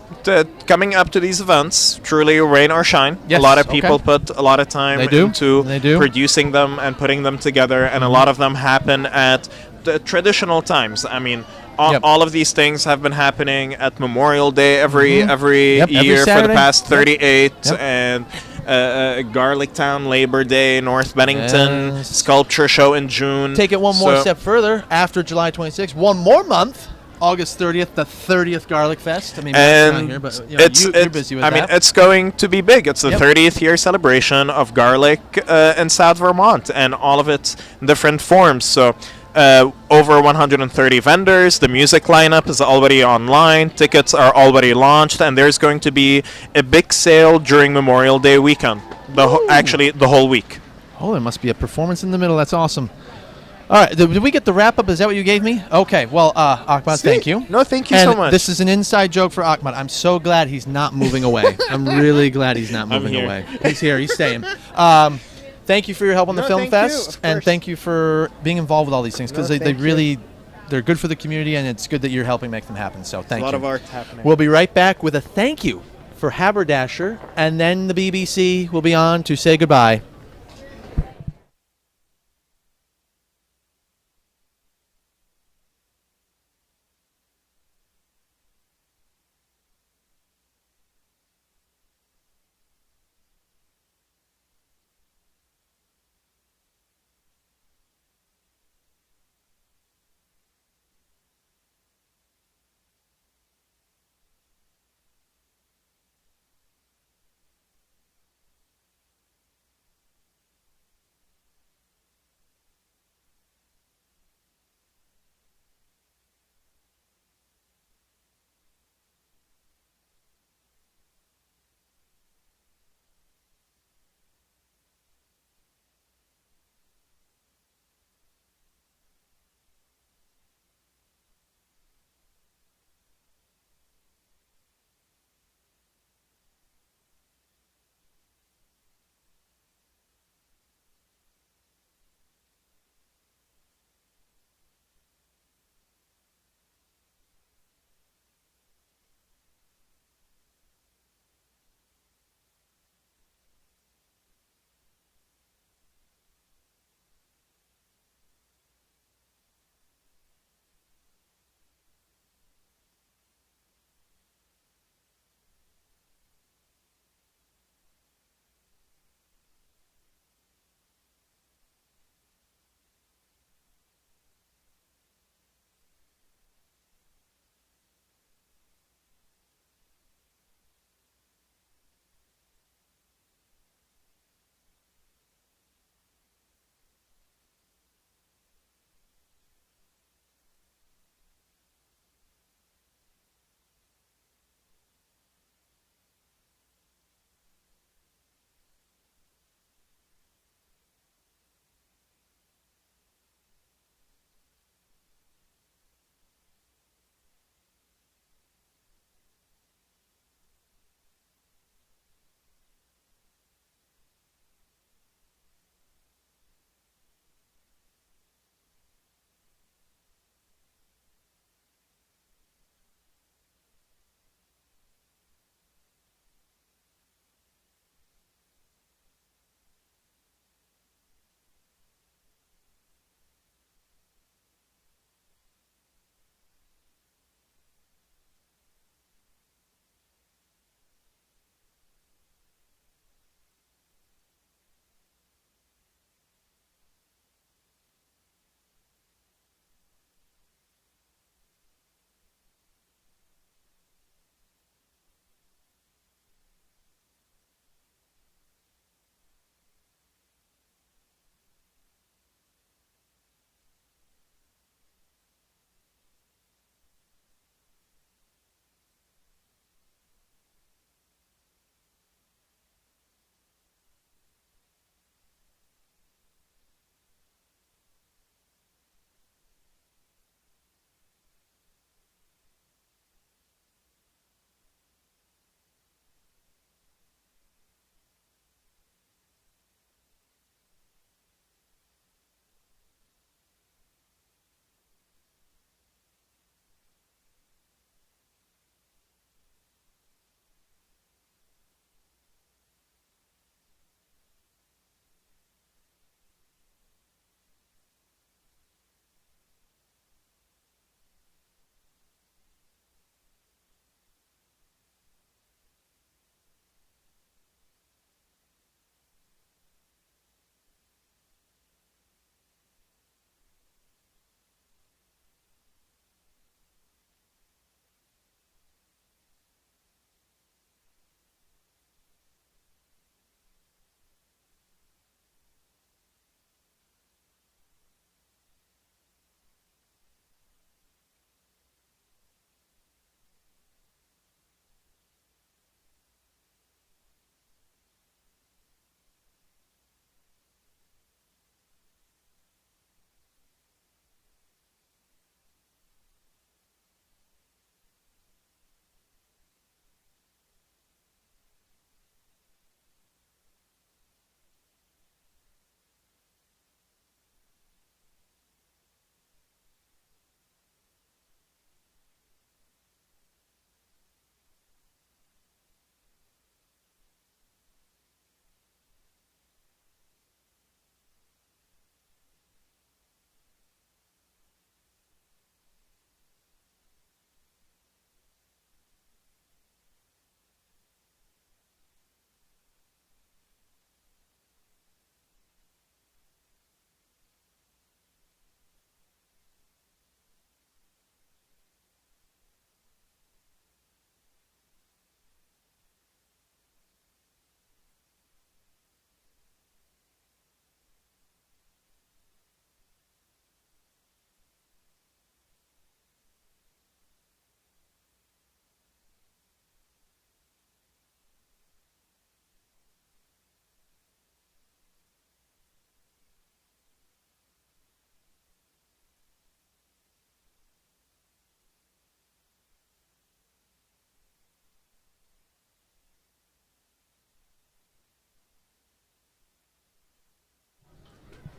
coming up to these events, truly rain or shine. Yes, A lot of okay. people put a lot of time They do. into They do. producing them and putting them together, and a lot of them happen at the traditional times. I mean, Yep. all of these things have been happening at Memorial Day every Yep, every year for the Saturday. past Yep. 38, Yep. and Garlic Town Labor Day, North Bennington Yes. Sculpture Show in June. Take it one more So- step further. After July 26th, one more month, August 30th, the 30th Garlic Fest. I mean, Matt's not And here, but you know, you're busy with I that. mean, it's going to be big. It's the Yep. 30th year celebration of garlic in South Vermont and all of its different forms. So, over 130 vendors. The music lineup is already online. Tickets are already launched, and there's going to be a big sale during Memorial Day weekend. Actually, the whole week. Oh, there must be a performance in the middle. That's awesome. All right, did we get the wrap up? Is that what you gave me? Okay, well, Ahmad, thank you. No, thank you And so much. This is an inside joke for Ahmad. I'm so glad he's not moving away. I'm really glad he's not moving here. away. He's here. He's staying. Thank you for your help on the No, Film thank you, Fest, of and course. thank you for being involved with all these things because No, they thank you. really they're good for the community, and it's good that you're helping make them happen. So thank you. A lot of art happening. We'll be right back with a thank you for Haberdasher, and then the BBC will be on to say goodbye.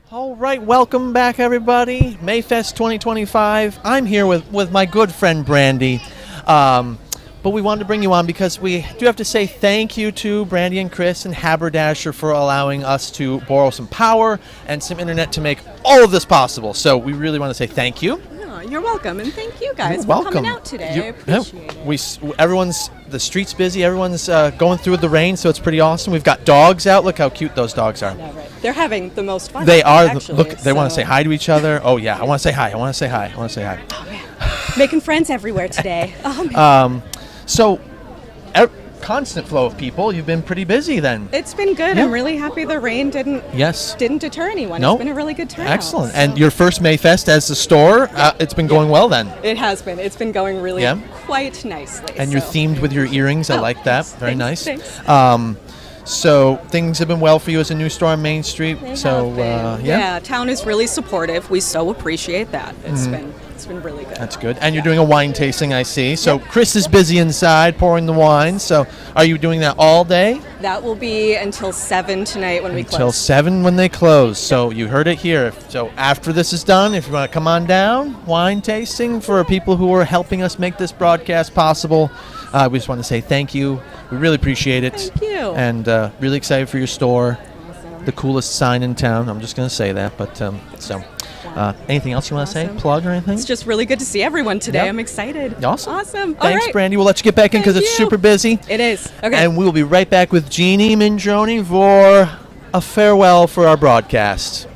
All right, welcome back, everybody. Mayfest 2025. I'm here with my good friend Brandy. But we wanted to bring you on because we do have to say thank you to Brandy and Chris and Haberdasher for allowing us to borrow some power and some internet to make all of this possible. So we really want to say thank you. Oh, you're welcome, and thank you guys for Welcome. coming out today. I appreciate it. The street's busy. Everyone's going through the rain, so it's pretty awesome. We've got dogs out. Look how cute those dogs are. Yeah, right. They're having the most fun. They are. Actually, Look, they want to say hi to each other. Oh yeah, I want to say hi. I want to say hi. I want to say hi. Oh man, making friends everywhere today. Oh man. So, constant flow of people. You've been pretty busy then. It's been good. Yeah. I'm really happy the rain didn't deter anyone. No. It's been a really good turnout. Excellent. So. And your first Mayfest as the store, it's been going well then. It has been. It's been going really quite nicely. And you're themed with your earrings. I like that. Very thanks, nice. thanks. So things have been well for you as a new store on Main Street. They So have been. Yeah, town is really supportive. We so appreciate that. It's been really good. That's good. And you're doing a wine tasting, I see. So Chris is busy inside pouring the wine. So are you doing that all day? That will be until 7 tonight when we close. Until 7 when they close. So you heard it here. So after this is done, if you want to come on down, wine tasting for people who are helping us make this broadcast possible. We just want to say thank you. We really appreciate it. Thank you. And really excited for your store. Awesome. The coolest sign in town. I'm just going to say that. But anything else you want to say? Plug or anything? It's just really good to see everyone today. Yep. I'm excited. Awesome. Awesome. All Thanks, right. Brandy. We'll let you get back in because Thank it's you. super busy. It is. Okay. And we will be right back with Jeannie Mindroni for a farewell for our broadcast.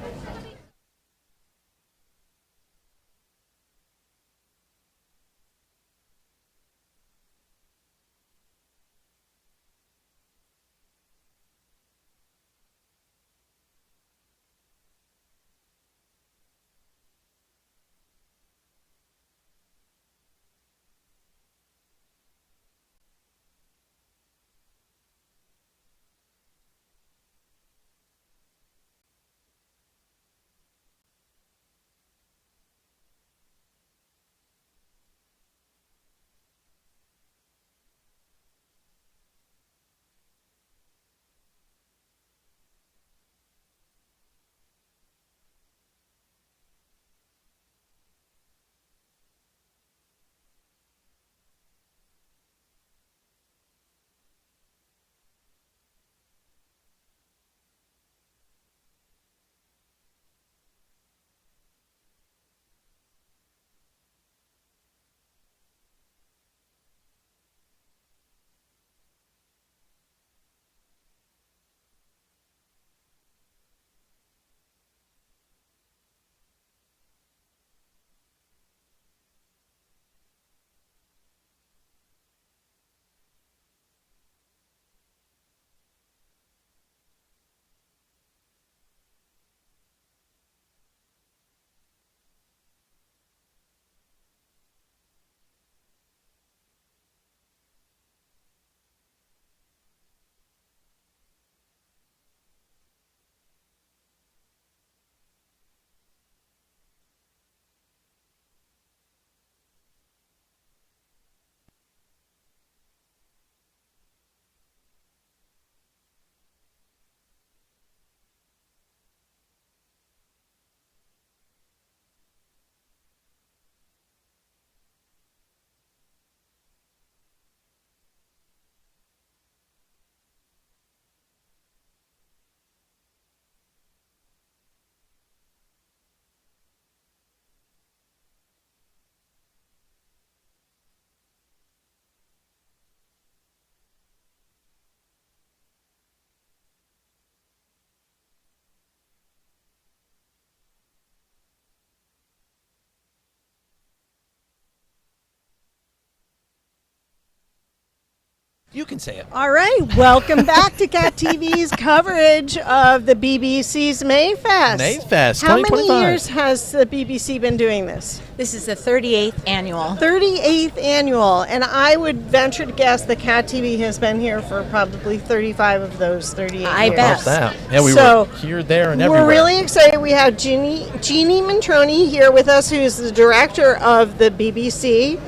You can say it. All right, welcome back to Cat TV's coverage of the BBC's Mayfest. Mayfest How many 2025. years has the BBC been doing this? This is the 38th annual. 38th annual, and I would venture to guess that Cat TV has been here for probably 35 of those 38 I years. bet. How's that? Yeah, we So, were here, there, and everywhere. We're really excited. We have Jeannie Mindroni here with us, who's the director of the BBC.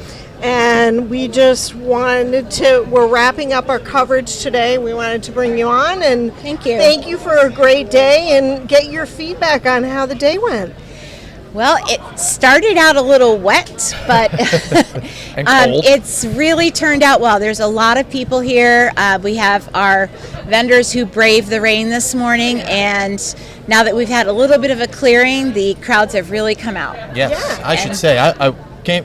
And we just we're wrapping up our coverage today. We wanted to bring you on and Thank you. Thank you for a great day and get your feedback on how the day went. Well, it started out a little wet, but it's really turned out well. There's a lot of people here. We have our vendors who braved the rain this morning, and now that we've had a little bit of a clearing, the crowds have really come out. Yes, I should say. I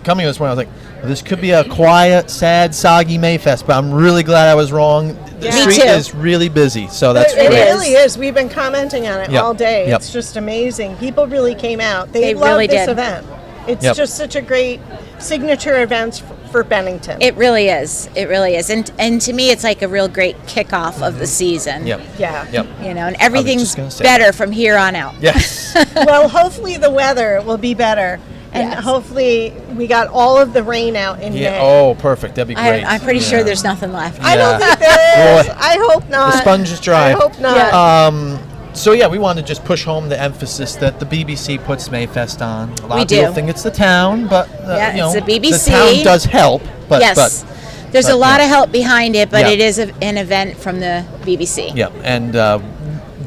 coming this morning, I was like, this could be a quiet, sad, soggy Mayfest, but I'm really glad I was wrong. The street is really busy, so that's It great. really is. We've been commenting on it all day. Yep. It's just amazing. People really came out. They love really this did. event. It's just such a great signature event for Bennington. It really is. It really is. And to me, it's like a real great kickoff of the season. Yep. Yeah. Yep. You know, and everything's gonna say better from here on out. Yes. Well, hopefully the weather will be better. And Yes. hopefully we got all of the rain out in Yeah. May. Oh, perfect. That'd be great. I'm pretty sure there's nothing left. I don't think there is. Boy. I hope not. The sponge is dry. I hope not. So yeah, we want to just push home the emphasis that the BBC puts Mayfest on. A lot We of people do. think it's the town, but Yeah, you know, it's the BBC. The town does help, but Yes. but There's a lot of help behind it, but Yeah. it is an event from the BBC. yeah. And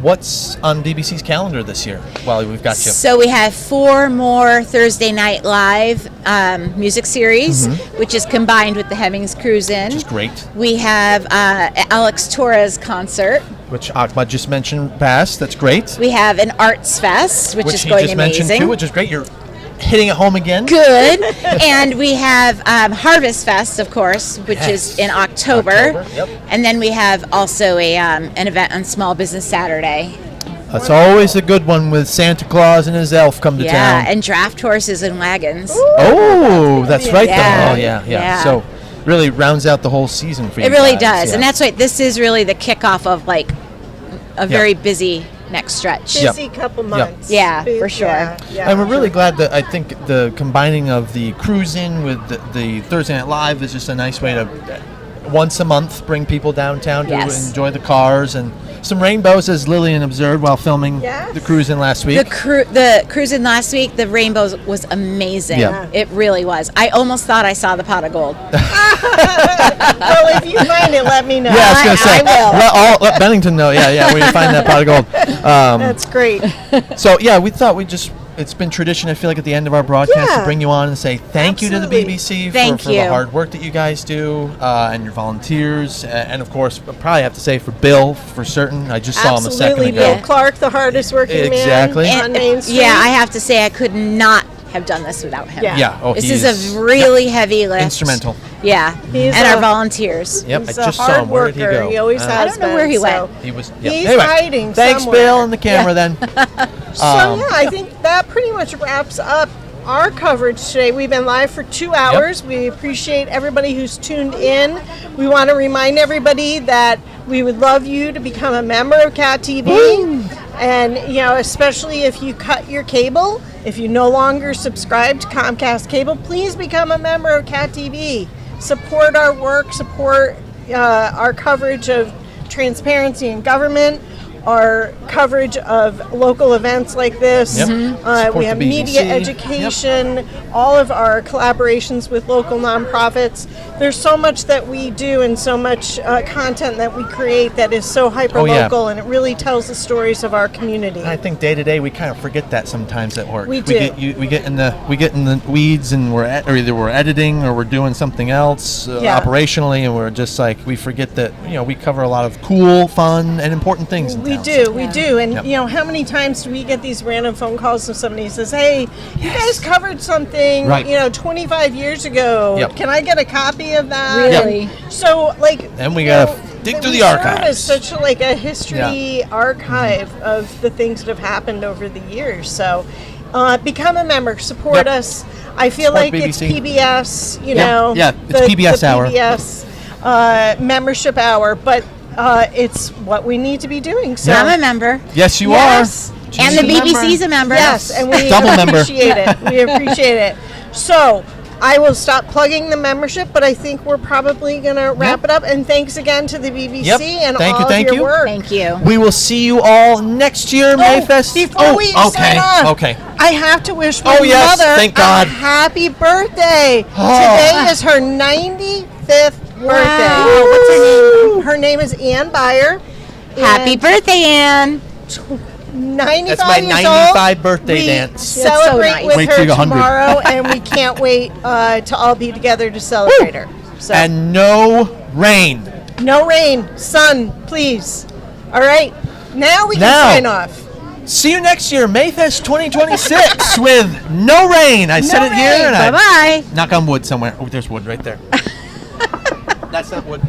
what's on BBC's calendar this year? While we've got you. So we have 4 more Thursday Night Live music series, which is combined with the Hemmings Cruise-In. Which is great. We have Alex Torres concert. Which Ahmad just mentioned past. That's great. We have an Arts Fest, which is he going just amazing. mentioned too, which is great. You're hitting it home again. Good. And we have Harvest Fest, of course, which is in October. Yep. And then we have also an event on Small Business Saturday. That's always a good one with Santa Claus and his elf come to Yeah, town. and draft horses and wagons. Oh, that's right. Yeah. Oh, yeah. Yeah. So really rounds out the whole season for you. It really guys. does. Yeah. And that's why this is really the kickoff of like a very busy next stretch. Busy couple months. Yeah, for sure. Yeah, And we're really glad that I think the combining of the cruise-in with the Thursday Night Live is just a nice way to once a month bring people downtown to enjoy the cars and some rainbows, as Lillian observed while filming the cruise-in last week. The cruise-in last week, the rainbows was amazing. Yeah. It really was. I almost thought I saw the pot of gold. Well, if you find it, let me know. Yeah, I was going to say, I will. let Bennington know. Yeah, when you find that pot of gold. That's great. So, yeah, we thought it's been tradition, I feel like, at the end of our broadcast to Yeah. bring you on and say thank you to the BBC Thank for the you. hard work that you guys do and your volunteers. And, of course, I probably have to say for Bill, for certain. I just saw him a second Absolutely, ago. Bill Clark, the hardest working Exactly. man on Main Street. Yeah, I have to say I could not have done this without him. Yeah. Yeah. Oh, This he is a really heavy lift. instrumental. Yeah. He's and a- our volunteers. Yep, He's I just a saw hard him. Where did he worker. go? He always has I don't know been, where he so went. He was. He's Anyway, hiding thanks, somewhere. Bill, and the camera. Then. So I think that pretty much wraps up our coverage today. We've been live for 2 hours. We appreciate everybody who's tuned in. We want to remind everybody that we would love you to become a member of Cat TV. And, especially if you cut your cable, if you no longer subscribe to Comcast Cable, please become a member of Cat TV. Support our work, support our coverage of transparency in government, our coverage of local events like this. Yep. Support We have the media BBC. education, all of our collaborations with local nonprofits. There's so much that we do and so much content that we create that is so hyper-local, and it really tells the stories of our community. I think day to day we kind of forget that sometimes at work. We do. We get in the weeds and either we're editing or we're doing something else operationally, and we're just like we forget that we cover a lot of cool, fun, and important things. In We town. do, and Yep. how many times do we get these random phone calls from somebody who says, "Hey, you guys covered something, Right. 25 years ago. Yep. Can I get a copy of that?" Really? And so, Then we gotta dig through the archives. It's such a history archive of the things that have happened over the years. So, become a member, support Yep. us. I feel Support like it's BBC. PBS, Yeah, it's PBS hour. PBS membership hour, but it's what we need to be doing. So I'm a member. Yes, you Yes. are. And the She's a member. BBC's a member. Yes, and we Double member. appreciate it. We appreciate it. So, I will stop plugging the membership, but I think we're probably going to wrap it up. And thanks again to the BBC and all of your work. Thank you. We will see you all next year, Mayfest. Before we sign off, Okay. I have to wish my yes, mother thank God. a happy birthday. Today is her 95th birthday. What's her name? Her name is Ann Byer. Happy birthday, Ann. 95 That's my years 95 old. birthday We dance. celebrate That's so nice. with Wait her till you're 100. tomorrow, and we can't wait to all be together to celebrate her. So And no rain. no rain, sun, please. All right, now we can sign off. See you next year, Mayfest 2026 with no rain. I said it here, and I Bye-bye. knock on wood somewhere. Oh, there's wood right there. That's not wood.